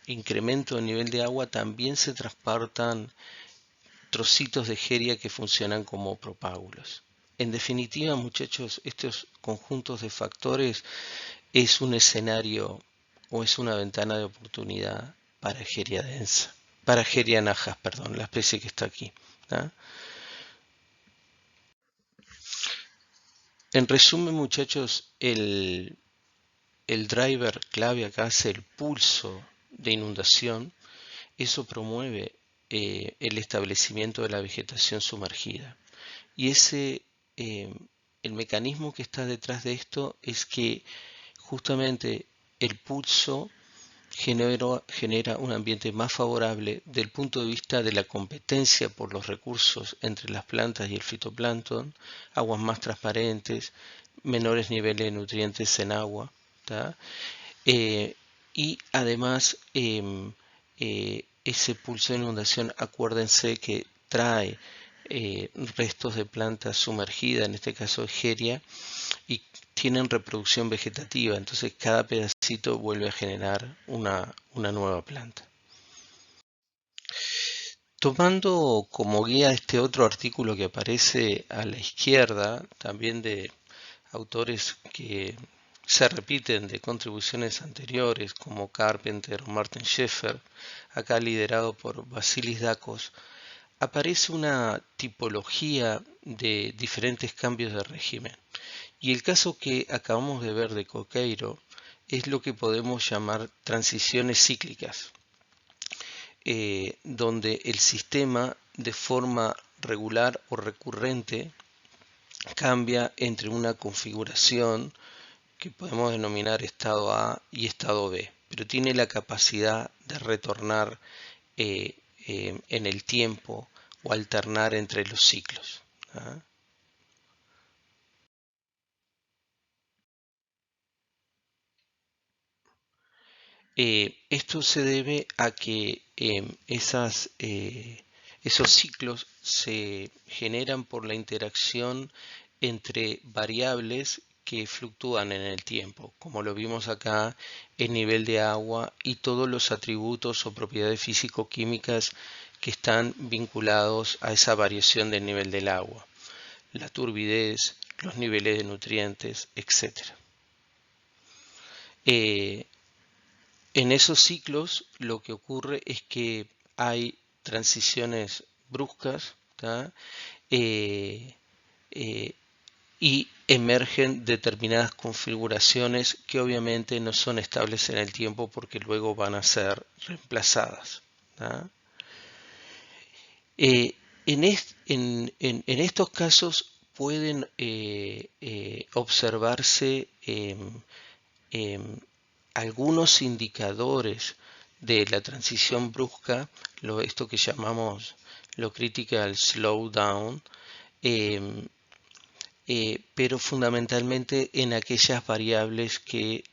incremento de nivel de agua también se transportan trocitos de egeria que funcionan como propágulos. En definitiva, muchachos, estos conjuntos de factores es un escenario o es una ventana de oportunidad para egeria densa, para egeria najas, perdón, la especie que está aquí, ¿tá? En resumen, muchachos, el driver clave acá es el pulso de inundación. Eso promueve el establecimiento de la vegetación sumergida. Y el mecanismo que está detrás de esto es que justamente el pulso genera un ambiente más favorable del punto de vista de la competencia por los recursos entre las plantas y el fitoplancton, aguas más transparentes, menores niveles de nutrientes en agua, ¿tá? Y además ese pulso de inundación, acuérdense que trae restos de plantas sumergidas, en este caso Egeria, y tienen reproducción vegetativa, entonces cada pedacito vuelve a generar una nueva planta. Tomando como guía este otro artículo que aparece a la izquierda, también de autores que se repiten de contribuciones anteriores, como Carpenter o Martin Scheffer, acá liderado por Vasilis Dakos, aparece una tipología de diferentes cambios de régimen. Y el caso que acabamos de ver de Coqueiro es lo que podemos llamar transiciones cíclicas, donde el sistema de forma regular o recurrente cambia entre una configuración que podemos denominar estado A y estado B, pero tiene la capacidad de retornar en el tiempo o alternar entre los ciclos. ¿Ah? Esto se debe a que esos ciclos se generan por la interacción entre variables que fluctúan en el tiempo, como lo vimos acá, el nivel de agua y todos los atributos o propiedades físico-químicas que están vinculados a esa variación del nivel del agua, la turbidez, los niveles de nutrientes, etc. En esos ciclos lo que ocurre es que hay transiciones bruscas, eh, eh, y emergen determinadas configuraciones que obviamente no son estables en el tiempo porque luego van a ser reemplazadas. En estos casos pueden observarse algunos indicadores de la transición brusca, esto que llamamos lo critical slowdown, pero fundamentalmente en aquellas variables que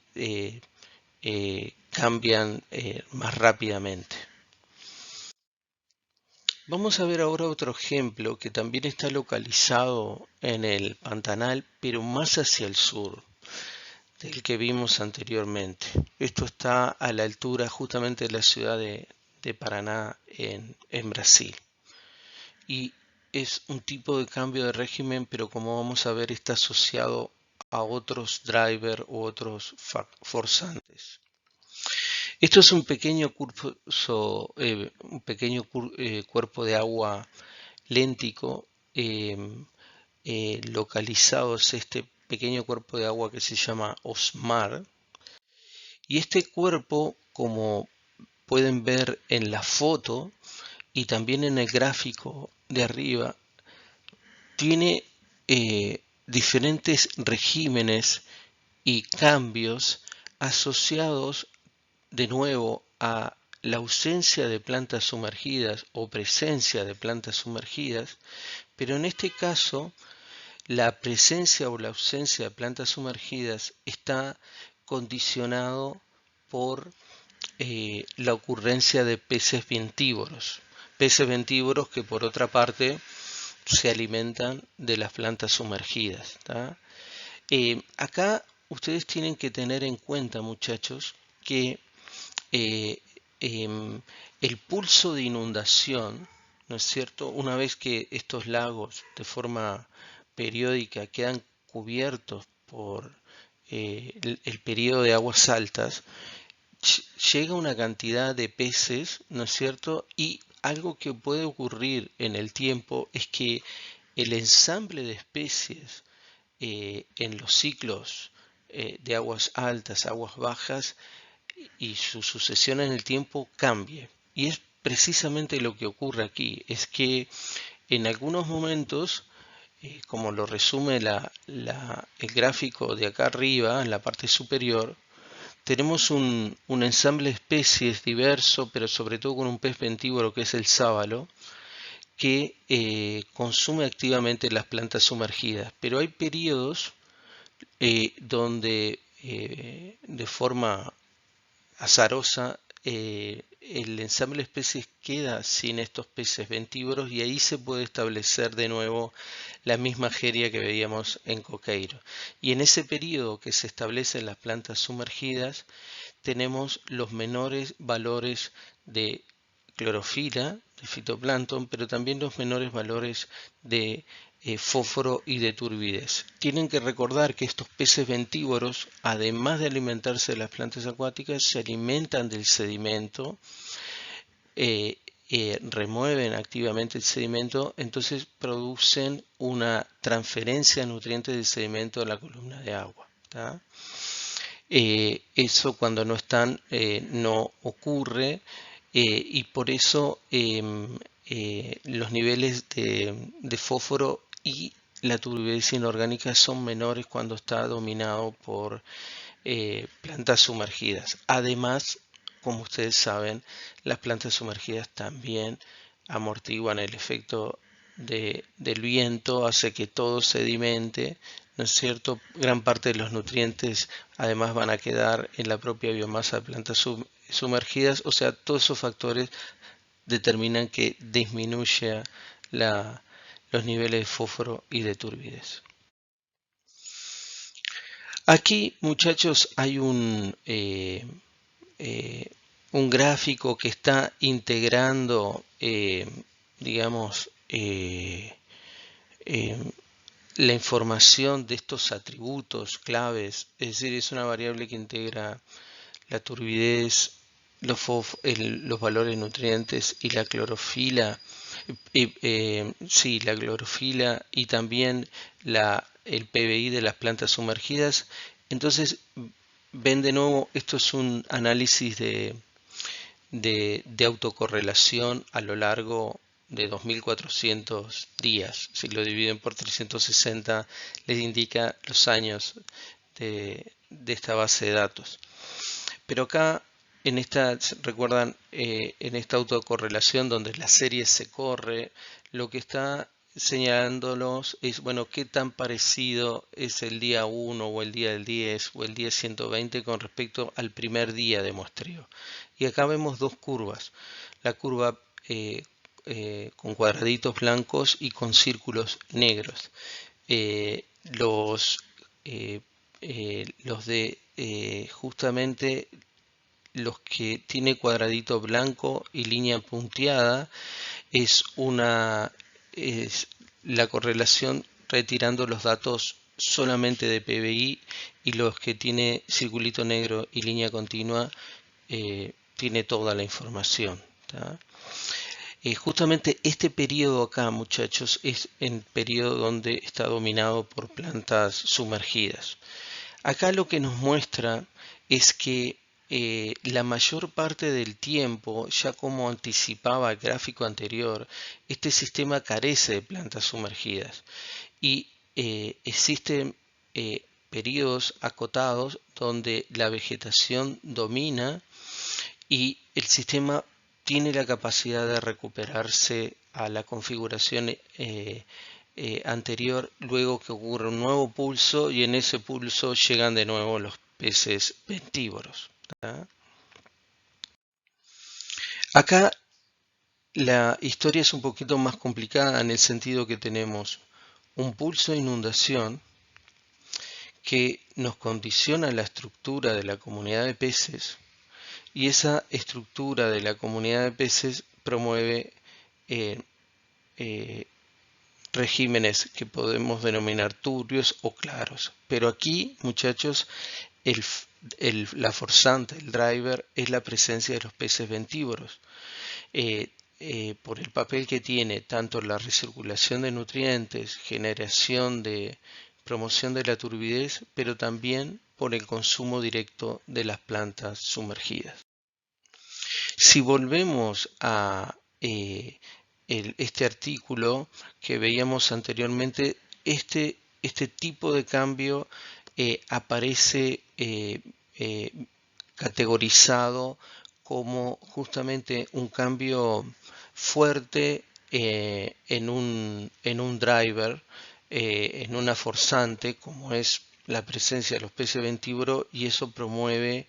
cambian más rápidamente. Vamos a ver ahora otro ejemplo que también está localizado en el Pantanal, pero más hacia el sur del que vimos anteriormente. Esto está a la altura justamente de la ciudad de Paraná en Brasil. Y es un tipo de cambio de régimen, pero como vamos a ver está asociado a otros drivers u otros forzantes. Esto es un pequeño cuerpo de agua léntico localizado, es este pequeño cuerpo de agua que se llama Osmar. Y este cuerpo, como pueden ver en la foto y también en el gráfico de arriba, tiene diferentes regímenes y cambios asociados de nuevo a la ausencia de plantas sumergidas o presencia de plantas sumergidas, pero en este caso la presencia o la ausencia de plantas sumergidas está condicionado por la ocurrencia de peces ventívoros que por otra parte se alimentan de las plantas sumergidas. Acá ustedes tienen que tener en cuenta, muchachos, que el pulso de inundación, ¿no es cierto? Una vez que estos lagos de forma periódica quedan cubiertos por el periodo de aguas altas, llega una cantidad de peces, ¿no es cierto? Y algo que puede ocurrir en el tiempo es que el ensamble de especies en los ciclos de aguas altas, aguas bajas y su sucesión en el tiempo cambie. Y es precisamente lo que ocurre aquí, es que en algunos momentos, como lo resume el gráfico de acá arriba, en la parte superior, tenemos un ensamble de especies diverso, pero sobre todo con un pez ventívoro que es el sábalo, que consume activamente las plantas sumergidas. Pero hay periodos donde de forma azarosa el ensamble de especies queda sin estos peces ventívoros y ahí se puede establecer de nuevo la misma jeria que veíamos en Coqueiro. Y en ese periodo que se establecen las plantas sumergidas, tenemos los menores valores de clorofila, de fitoplancton, pero también los menores valores de fósforo y de turbidez. Tienen que recordar que estos peces ventívoros, además de alimentarse de las plantas acuáticas, se alimentan del sedimento, remueven activamente el sedimento, entonces producen una transferencia de nutrientes del sedimento a la columna de agua. ¿Tá? Eso cuando no están no ocurre y por eso los niveles de fósforo y la turbidez inorgánica son menores cuando está dominado por plantas sumergidas. Además, como ustedes saben, las plantas sumergidas también amortiguan el efecto del viento, hace que todo sedimente, ¿no es cierto? Gran parte de los nutrientes además van a quedar en la propia biomasa de plantas sumergidas, o sea, todos esos factores determinan que disminuya los niveles de fósforo y de turbidez. Aquí, muchachos, hay un gráfico que está integrando, digamos, la información de estos atributos claves, es decir, es una variable que integra la turbidez, los valores nutrientes y la clorofila, sí, la clorofila y también el PBI de las plantas sumergidas. Entonces, ven de nuevo, esto es un análisis de autocorrelación a lo largo de 2400 días. Si lo dividen por 360, les indica los años de esta base de datos. Pero acá, en esta, recuerdan, en esta autocorrelación donde la serie se corre, lo que está señalándolos es, bueno, qué tan parecido es el día 1 o el día del 10 o el día 120 con respecto al primer día de muestreo. Y acá vemos dos curvas. La curva con cuadraditos blancos y con círculos negros. Los de justamente los que tiene cuadradito blanco y línea punteada es la correlación retirando los datos solamente de PBI, y los que tiene circulito negro y línea continua tiene toda la información. Justamente este periodo acá, muchachos, es el periodo donde está dominado por plantas sumergidas. Acá lo que nos muestra es que la mayor parte del tiempo, ya como anticipaba el gráfico anterior, este sistema carece de plantas sumergidas y existen periodos acotados donde la vegetación domina y el sistema tiene la capacidad de recuperarse a la configuración anterior, luego que ocurre un nuevo pulso y en ese pulso llegan de nuevo los peces ventívoros. ¿Tá? Acá la historia es un poquito más complicada en el sentido que tenemos un pulso de inundación que nos condiciona la estructura de la comunidad de peces, y esa estructura de la comunidad de peces promueve regímenes que podemos denominar turbios o claros. Pero aquí, muchachos, la forzante, el driver, es la presencia de los peces ventívoros. Por el papel que tiene tanto la recirculación de nutrientes, generación de promoción de la turbidez, pero también por el consumo directo de las plantas sumergidas. Si volvemos a este artículo que veíamos anteriormente, este tipo de cambio aparece categorizado como justamente un cambio fuerte en un driver, en una forzante, como es la presencia de los peces ventívoro y eso promueve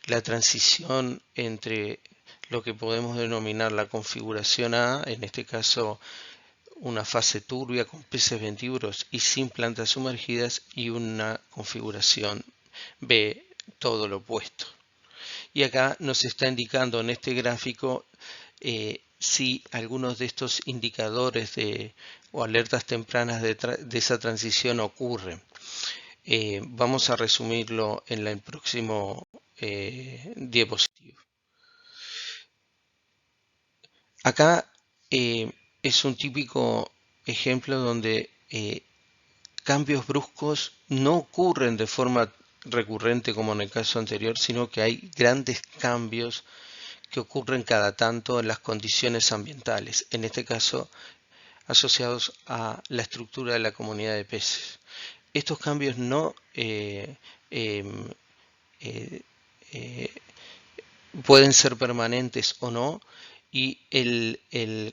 la transición entre lo que podemos denominar la configuración A, en este caso una fase turbia con peces ventívoros y sin plantas sumergidas, y una configuración B, todo lo opuesto. Y acá nos está indicando en este gráfico si algunos de estos indicadores o alertas tempranas de esa transición ocurren. Vamos a resumirlo en el próximo diapositivo. Acá es un típico ejemplo donde cambios bruscos no ocurren de forma recurrente como en el caso anterior, sino que hay grandes cambios que ocurren cada tanto en las condiciones ambientales, en este caso asociados a la estructura de la comunidad de peces. Estos cambios no pueden ser permanentes o no, y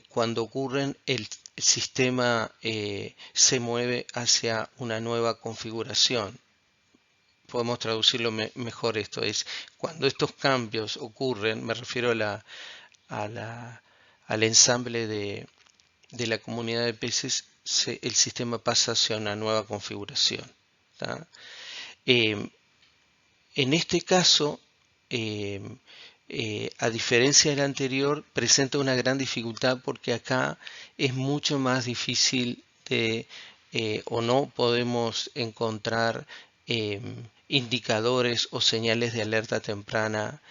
cuando ocurren el sistema se mueve hacia una nueva configuración. Podemos traducirlo mejor, esto es, cuando estos cambios ocurren, me refiero al ensamble de la comunidad de peces, el sistema pasa hacia una nueva configuración. En este caso, a diferencia del anterior, presenta una gran dificultad porque acá es mucho más difícil o no podemos encontrar indicadores o señales de alerta temprana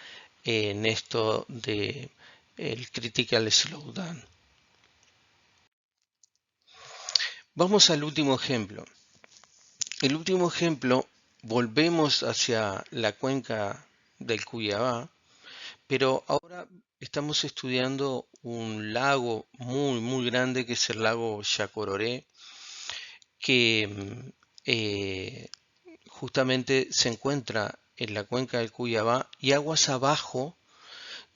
en esto de el critical slowdown. Vamos al último ejemplo. El último ejemplo, volvemos hacia la cuenca del Cuyabá, pero ahora estamos estudiando un lago muy grande que es el lago Yacororé, que justamente se encuentra en la cuenca del Cuyabá y aguas abajo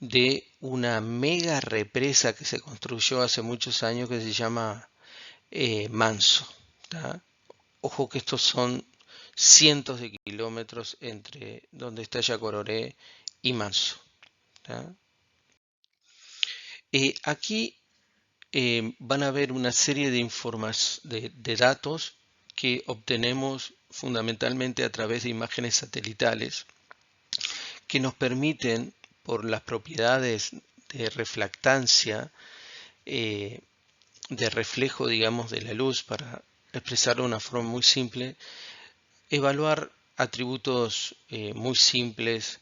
de una mega represa que se construyó hace muchos años que se llama Manso. ¿tá? Ojo que estos son cientos de kilómetros entre donde está Yacororé y Manso. Aquí van a ver una serie de datos que obtenemos fundamentalmente a través de imágenes satelitales que nos permiten, por las propiedades de reflectancia, de reflejo, digamos, de la luz, para expresarlo de una forma muy simple, evaluar atributos muy simples,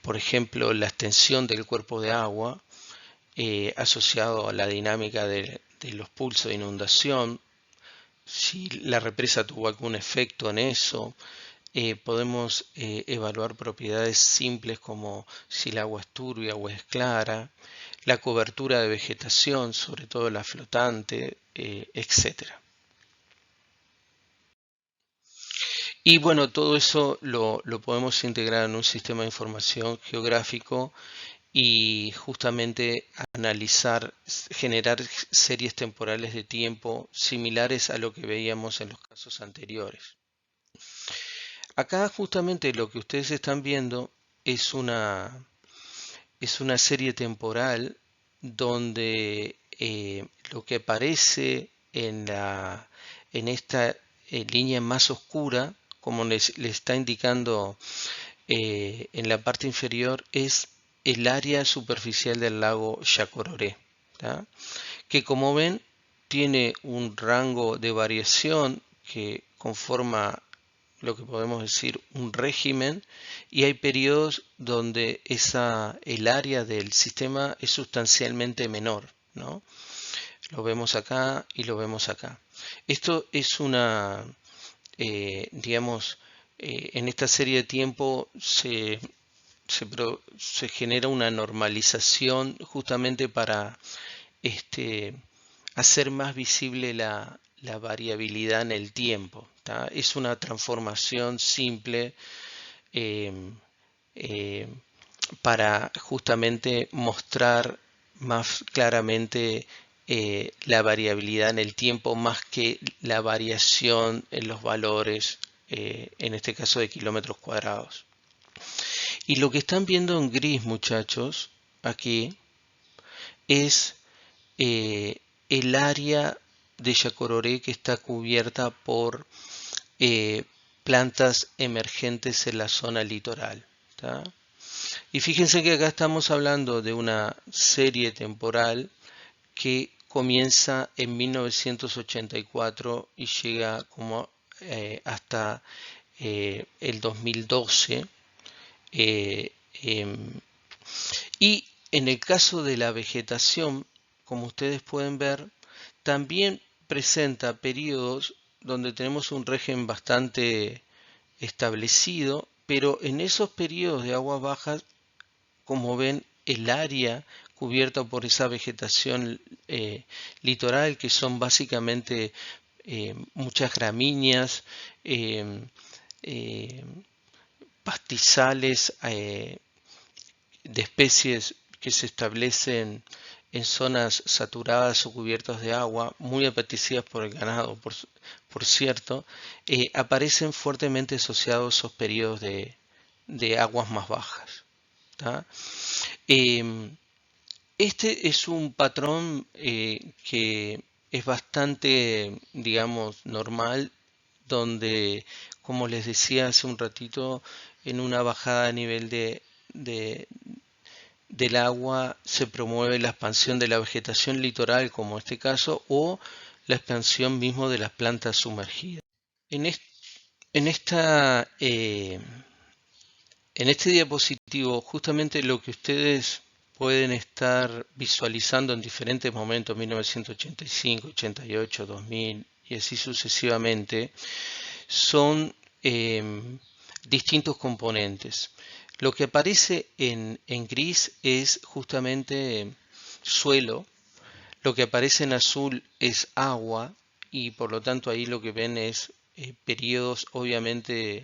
por ejemplo, la extensión del cuerpo de agua asociado a la dinámica de los pulsos de inundación, si la represa tuvo algún efecto en eso. Podemos evaluar propiedades simples como si el agua es turbia o es clara, la cobertura de vegetación, sobre todo la flotante, etc. Y bueno, todo eso lo podemos integrar en un sistema de información geográfico y justamente analizar, generar series temporales de tiempo similares a lo que veíamos en los casos anteriores. Acá justamente lo que ustedes están viendo es una serie temporal donde lo que aparece en esta línea más oscura, como les está indicando en la parte inferior, es el área superficial del lago Yacororé, que como ven tiene un rango de variación que conforma lo que podemos decir un régimen, y hay periodos donde el área del sistema es sustancialmente menor, ¿no? Lo vemos acá y lo vemos acá. Esto es digamos, en esta serie de tiempo se genera una normalización justamente para hacer más visible la variabilidad en el tiempo. Es una transformación simple para justamente mostrar más claramente la variabilidad en el tiempo más que la variación en los valores, en este caso de kilómetros cuadrados. Y lo que están viendo en gris, muchachos, aquí, es el área de Yacororé que está cubierta por plantas emergentes en la zona litoral. ¿Tá? Y fíjense que acá estamos hablando de una serie temporal que comienza en 1984 y llega como hasta el 2012. eh, em, y en el caso de la vegetación, como ustedes pueden ver, también presenta periodos donde tenemos un régimen bastante establecido, pero en esos periodos de aguas bajas, como ven, el área cubierta por esa vegetación litoral, que son básicamente muchas gramíneas, eh, eh, pastizales de especies que se establecen en zonas saturadas o cubiertas de agua, muy apetecidas por el ganado, por cierto, aparecen fuertemente asociados a esos periodos de aguas más bajas. ¿Tá? Este es un patrón que es bastante, digamos, normal, donde, como les decía hace un ratito, en una bajada a nivel del agua se promueve la expansión de la vegetación litoral, como este caso, o la expansión mismo de las plantas sumergidas. En, est en esta En este diapositivo, justamente lo que ustedes pueden estar visualizando en diferentes momentos, 1985, 88, 2000 y así sucesivamente, son distintos componentes. Lo que aparece en gris es justamente suelo, lo que aparece en azul es agua y por lo tanto ahí lo que ven es periodos, obviamente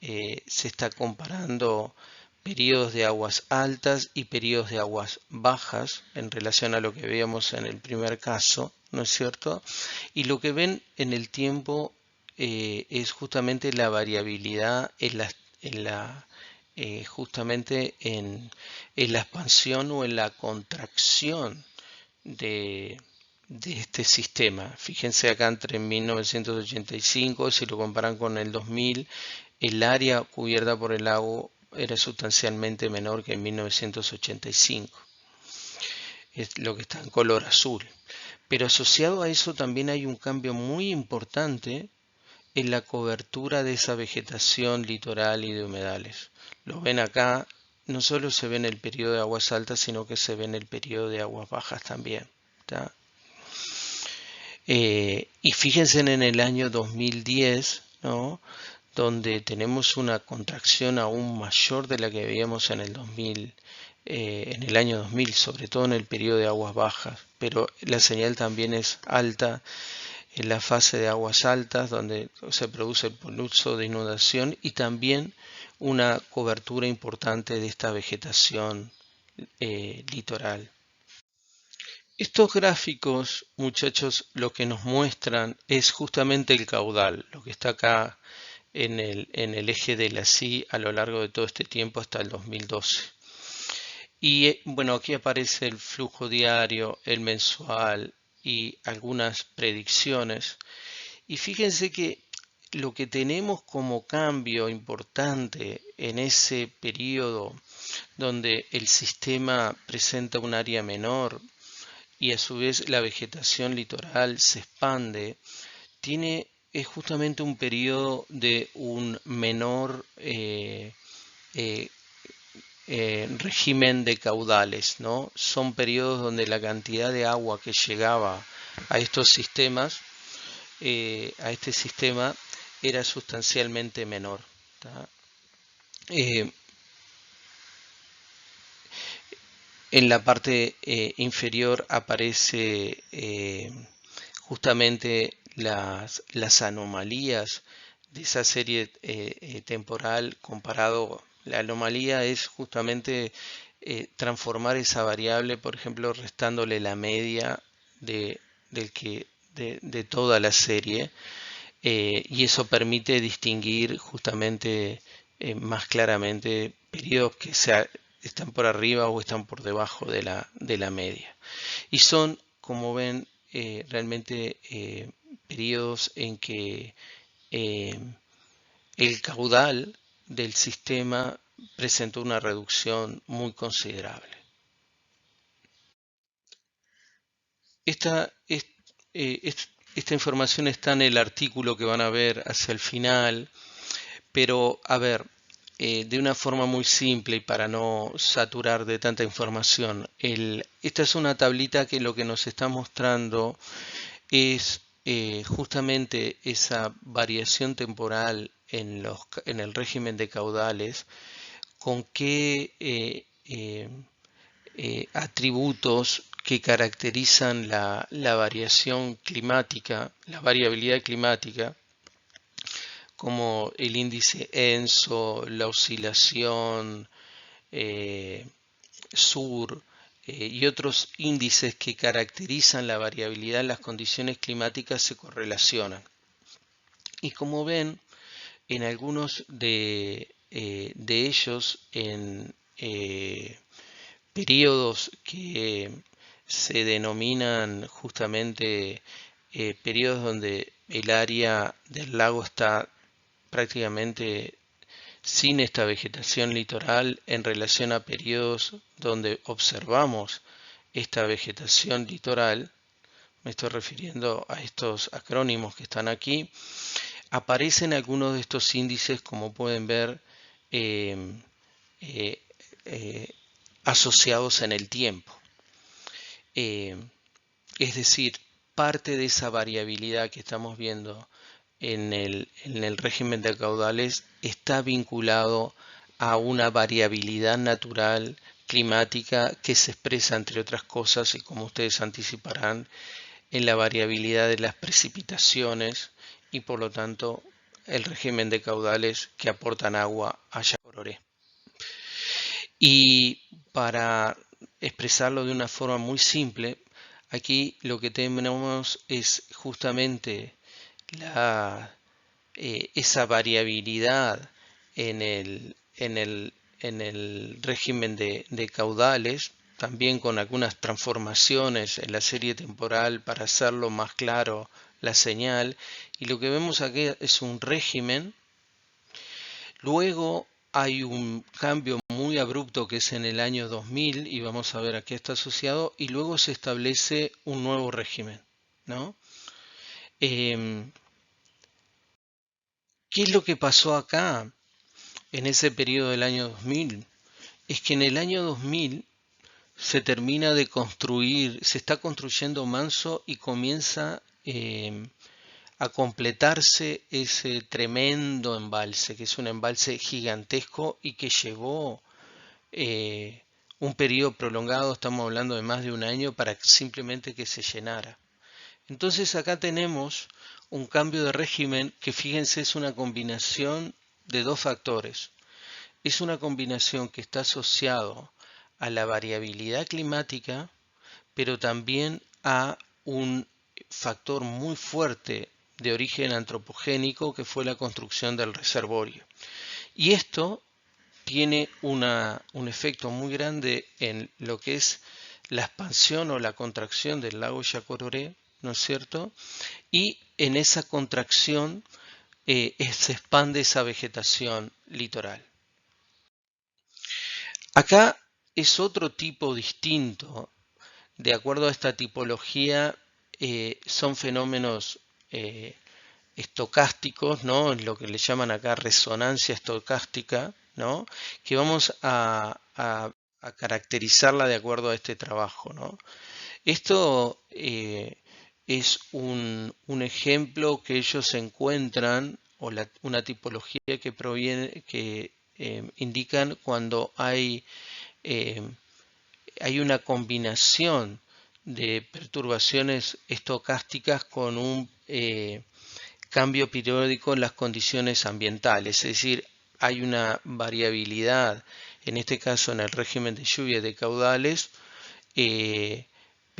se está comparando periodos de aguas altas y periodos de aguas bajas en relación a lo que veíamos en el primer caso, ¿no es cierto? Y lo que ven en el tiempo es justamente la variabilidad justamente en la expansión o en la contracción de, de este sistema. Fíjense acá entre 1985, si lo comparan con el 2000, el área cubierta por el lago era sustancialmente menor que en 1985. Es lo que está en color azul. Pero asociado a eso también hay un cambio muy importante en la cobertura de esa vegetación litoral y de humedales. Lo ven acá, no solo se ve en el periodo de aguas altas, sino que se ve en el periodo de aguas bajas también. ¿Tá? Y fíjense en el año 2010, ¿no? Donde tenemos una contracción aún mayor de la que veíamos en el 2000, en el año 2000, sobre todo en el periodo de aguas bajas, pero la señal también es alta en la fase de aguas altas, donde se produce el poluso de inundación y también una cobertura importante de esta vegetación litoral. Estos gráficos, muchachos, lo que nos muestran es justamente el caudal, lo que está acá en el eje de la SI a lo largo de todo este tiempo hasta el 2012. Y bueno, aquí aparece el flujo diario, el mensual y algunas predicciones. Y fíjense que lo que tenemos como cambio importante en ese periodo donde el sistema presenta un área menor y a su vez la vegetación litoral se expande, es justamente un periodo de un menor eh, régimen de caudales, ¿no? Son periodos donde la cantidad de agua que llegaba a estos sistemas, a este sistema, era sustancialmente menor. Eh, en la parte inferior aparece justamente las anomalías de esa serie temporal comparado. La anomalía es justamente transformar esa variable, por ejemplo, restándole la media de toda la serie, y eso permite distinguir justamente más claramente periodos que están por arriba o están por debajo de la media. Y son, como ven, realmente periodos en que el caudal del sistema presentó una reducción muy considerable. Esta, esta información está en el artículo que van a ver hacia el final, pero a ver, de una forma muy simple y para no saturar de tanta información, esta es una tablita que lo que nos está mostrando es justamente esa variación temporal en el régimen de caudales, con qué atributos que caracterizan la variación climática, la variabilidad climática, como el índice ENSO, la oscilación sur y otros índices que caracterizan la variabilidad en las condiciones climáticas se correlacionan. Y como ven, en algunos de ellos, en periodos que se denominan justamente periodos donde el área del lago está prácticamente sin esta vegetación litoral en relación a periodos donde observamos esta vegetación litoral, me estoy refiriendo a estos acrónimos que están aquí, aparecen algunos de estos índices, como pueden ver, eh, eh, eh, asociados en el tiempo. Es decir, parte de esa variabilidad que estamos viendo en el régimen de caudales está vinculado a una variabilidad natural climática que se expresa, entre otras cosas, y como ustedes anticiparán, en la variabilidad de las precipitaciones y por lo tanto el régimen de caudales que aportan agua a Yacororé. Y para expresarlo de una forma muy simple, aquí lo que tenemos es justamente esa variabilidad en el régimen de caudales, también con algunas transformaciones en la serie temporal para hacerlo más claro la señal. Y lo que vemos aquí es un régimen. Luego hay un cambio muy abrupto que es en el año 2000 y vamos a ver a qué está asociado, y luego se establece un nuevo régimen, ¿no? ¿Qué es lo que pasó acá en ese periodo del año 2000? Es que en el año 2000 se termina de construir, se está construyendo Manso y comienza a completarse ese tremendo embalse, que es un embalse gigantesco y que llevó un periodo prolongado, estamos hablando de más de un año, para simplemente que se llenara. Entonces acá tenemos un cambio de régimen que, fíjense, es una combinación de dos factores. Es una combinación que está asociado a la variabilidad climática, pero también a un factor muy fuerte de origen antropogénico que fue la construcción del reservorio. Y esto tiene un efecto muy grande en lo que es la expansión o la contracción del lago Yacororé, ¿no es cierto? Y en esa contracción se expande esa vegetación litoral. Acá es otro tipo distinto. De acuerdo a esta tipología, son fenómenos estocásticos, ¿no? Lo que le llaman acá resonancia estocástica, ¿no? Que vamos a caracterizarla de acuerdo a este trabajo, ¿no? Esto es un ejemplo que ellos encuentran, o una tipología que proviene, que indican cuando eh, hay una combinación de perturbaciones estocásticas con un cambio periódico en las condiciones ambientales, es decir, hay una variabilidad, en este caso en el régimen de lluvia de caudales,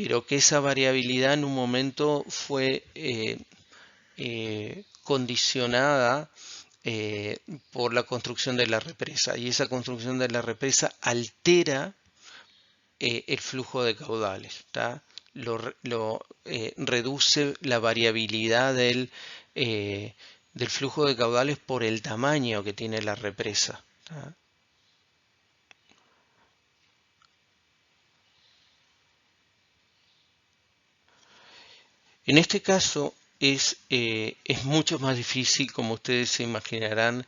pero que esa variabilidad en un momento fue condicionada por la construcción de la represa, y esa construcción de la represa altera el flujo de caudales, ¿tá? Reduce la variabilidad del flujo de caudales por el tamaño que tiene la represa, ¿tá? En este caso es mucho más difícil, como ustedes se imaginarán,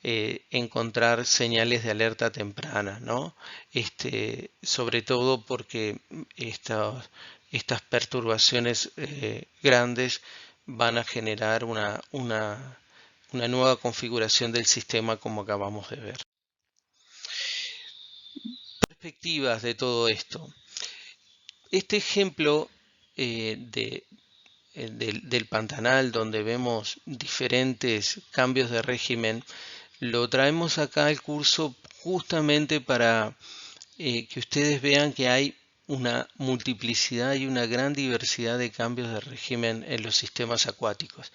encontrar señales de alerta temprana, ¿no? Sobre todo porque estas perturbaciones grandes van a generar una nueva configuración del sistema, como acabamos de ver. Perspectivas de todo esto. Este ejemplo del Pantanal, donde vemos diferentes cambios de régimen, lo traemos acá al curso justamente para que ustedes vean que hay una multiplicidad y una gran diversidad de cambios de régimen en los sistemas acuáticos.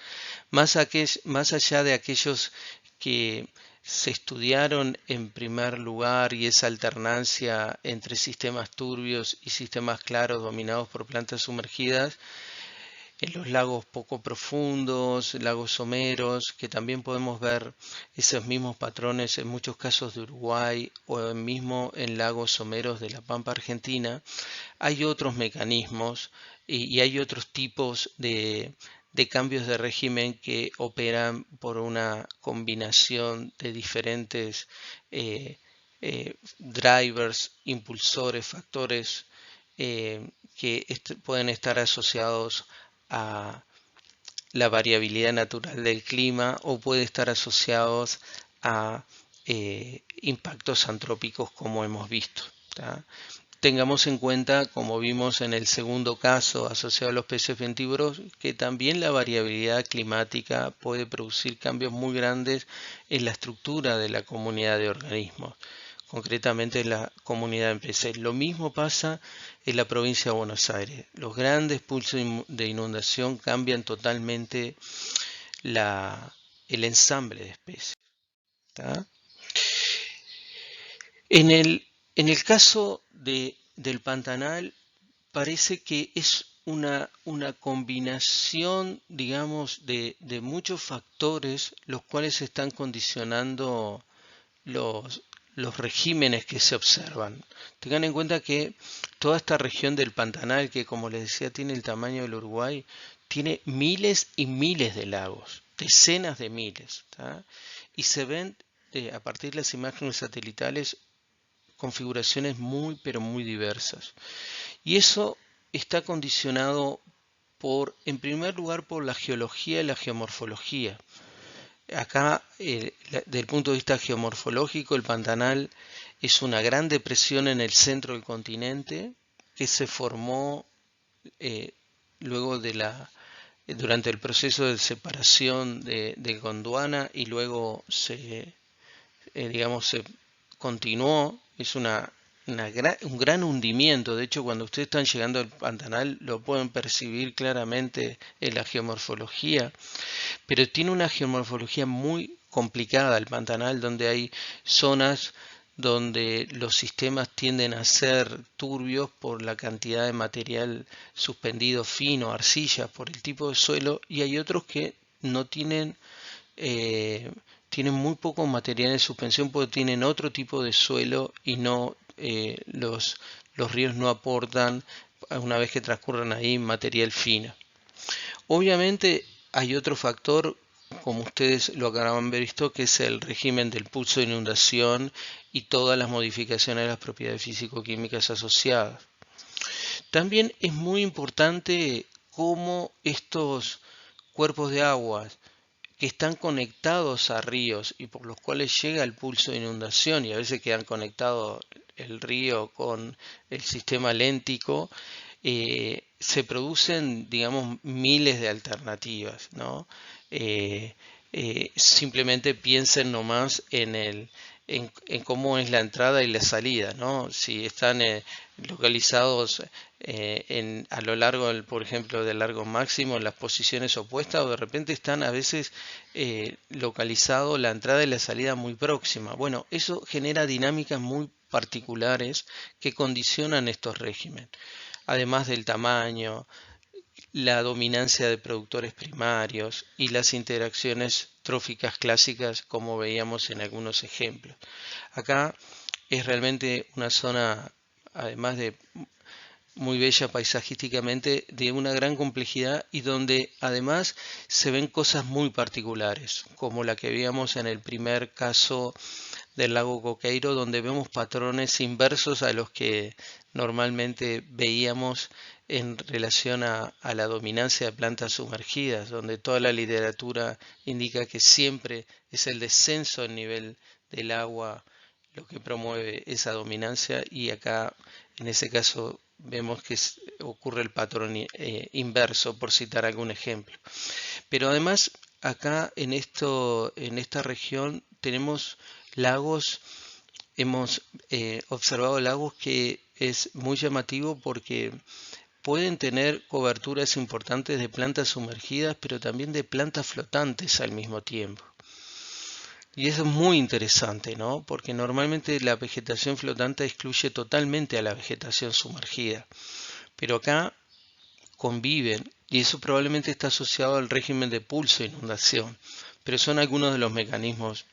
Más allá de aquellos que se estudiaron en primer lugar, y esa alternancia entre sistemas turbios y sistemas claros dominados por plantas sumergidas, en los lagos poco profundos, lagos someros, que también podemos ver esos mismos patrones en muchos casos de Uruguay o mismo en lagos someros de la Pampa Argentina, hay otros mecanismos y hay otros tipos de cambios de régimen que operan por una combinación de diferentes drivers, impulsores, factores que pueden estar asociados a la variabilidad natural del clima o puede estar asociados a impactos antrópicos, como hemos visto, ¿tá? Tengamos en cuenta, como vimos en el segundo caso asociado a los peces ventívoros, que también la variabilidad climática puede producir cambios muy grandes en la estructura de la comunidad de organismos, concretamente en la comunidad de peces. Lo mismo pasa en la provincia de Buenos Aires. Los grandes pulsos de inundación cambian totalmente el ensamble de especies, ¿tá? En el caso del Pantanal, parece que es una combinación, digamos, de muchos factores los cuales están condicionando los regímenes que se observan. Tengan en cuenta que toda esta región del Pantanal, que como les decía tiene el tamaño del Uruguay, tiene miles y miles de lagos, decenas de miles, ¿tá? Y se ven a partir de las imágenes satelitales configuraciones muy pero muy diversas. Y eso está condicionado en primer lugar, por la geología y la geomorfología. Acá, desde el punto de vista geomorfológico, el Pantanal es una gran depresión en el centro del continente que se formó luego durante el proceso de separación de Gondwana, y luego digamos, se continuó. Es un gran hundimiento. De hecho, cuando ustedes están llegando al Pantanal lo pueden percibir claramente en la geomorfología, pero tiene una geomorfología muy complicada el Pantanal, donde hay zonas donde los sistemas tienden a ser turbios por la cantidad de material suspendido fino, arcilla, por el tipo de suelo, y hay otros que no tienen muy poco material de suspensión porque tienen otro tipo de suelo y no los ríos no aportan, una vez que transcurren ahí, material fino. Obviamente hay otro factor, como ustedes lo acaban de visto, que es el régimen del pulso de inundación y todas las modificaciones de las propiedades físico-químicas asociadas. También es muy importante cómo estos cuerpos de agua que están conectados a ríos y por los cuales llega el pulso de inundación, y a veces quedan conectados el río con el sistema léntico, se producen, digamos, miles de alternativas, ¿no? Simplemente piensen nomás en en cómo es la entrada y la salida, ¿no? Si están localizados a lo largo, por ejemplo, del largo máximo en las posiciones opuestas, o de repente están a veces localizados la entrada y la salida muy próxima. Bueno, eso genera dinámicas muy particulares que condicionan estos regímenes, además del tamaño, la dominancia de productores primarios y las interacciones tróficas clásicas, como veíamos en algunos ejemplos. Acá es realmente una zona, además de muy bella paisajísticamente, de una gran complejidad y donde además se ven cosas muy particulares, como la que veíamos en el primer caso del lago Coqueiro, donde vemos patrones inversos a los que normalmente veíamos en relación a la dominancia de plantas sumergidas, donde toda la literatura indica que siempre es el descenso del nivel del agua lo que promueve esa dominancia, y acá en ese caso vemos que ocurre el patrón inverso, por citar algún ejemplo. Pero además acá en esta región tenemos lagos, hemos observado lagos que es muy llamativo porque pueden tener coberturas importantes de plantas sumergidas, pero también de plantas flotantes al mismo tiempo. Y eso es muy interesante, ¿no? Porque normalmente la vegetación flotante excluye totalmente a la vegetación sumergida. Pero acá conviven, y eso probablemente está asociado al régimen de pulso e inundación. Pero son algunos de los mecanismos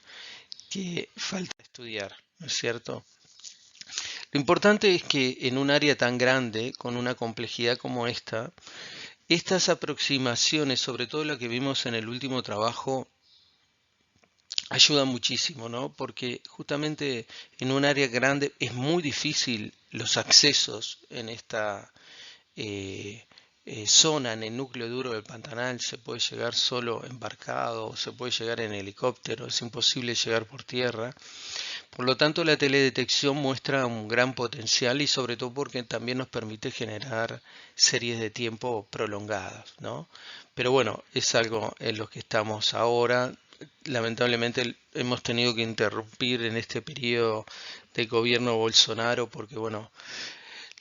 que falta estudiar, ¿no es cierto? Lo importante es que en un área tan grande, con una complejidad como esta, estas aproximaciones, sobre todo la que vimos en el último trabajo, ayudan muchísimo, ¿no? Porque justamente en un área grande es muy difícil los accesos en esta zona, en el núcleo duro del Pantanal. Se puede llegar solo embarcado, se puede llegar en helicóptero, es imposible llegar por tierra. Por lo tanto, la teledetección muestra un gran potencial, y sobre todo porque también nos permite generar series de tiempo prolongadas, ¿no? Pero bueno, es algo en lo que estamos ahora. Lamentablemente hemos tenido que interrumpir en este periodo del gobierno Bolsonaro porque, bueno,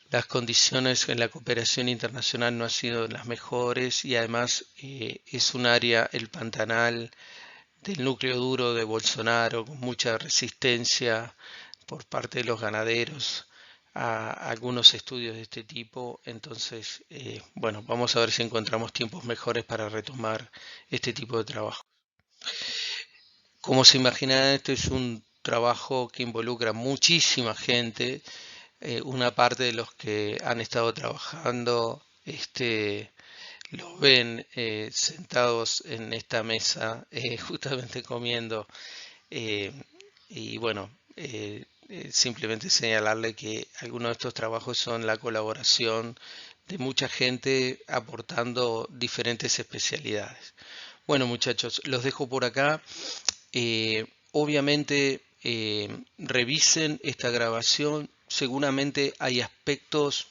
las condiciones en la cooperación internacional no han sido las mejores, y además es un área, el Pantanal, del núcleo duro de Bolsonaro, con mucha resistencia por parte de los ganaderos a algunos estudios de este tipo. Entonces, bueno, vamos a ver si encontramos tiempos mejores para retomar este tipo de trabajo. Como se imaginarán, este es un trabajo que involucra muchísima gente. Una parte de los que han estado trabajando los ven sentados en esta mesa, justamente comiendo. eh, y bueno, simplemente señalarle que algunos de estos trabajos son la colaboración de mucha gente aportando diferentes especialidades. Bueno, muchachos, los dejo por acá. Obviamente revisen esta grabación. Seguramente hay aspectos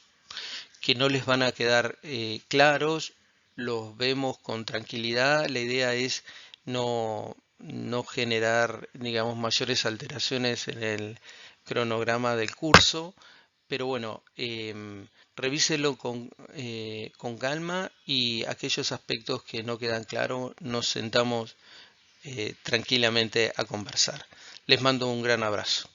que no les van a quedar claros. Los vemos con tranquilidad. La idea es no generar, digamos, mayores alteraciones en el cronograma del curso. Pero bueno, revíselo con calma, y aquellos aspectos que no quedan claros nos sentamos tranquilamente a conversar. Les mando un gran abrazo.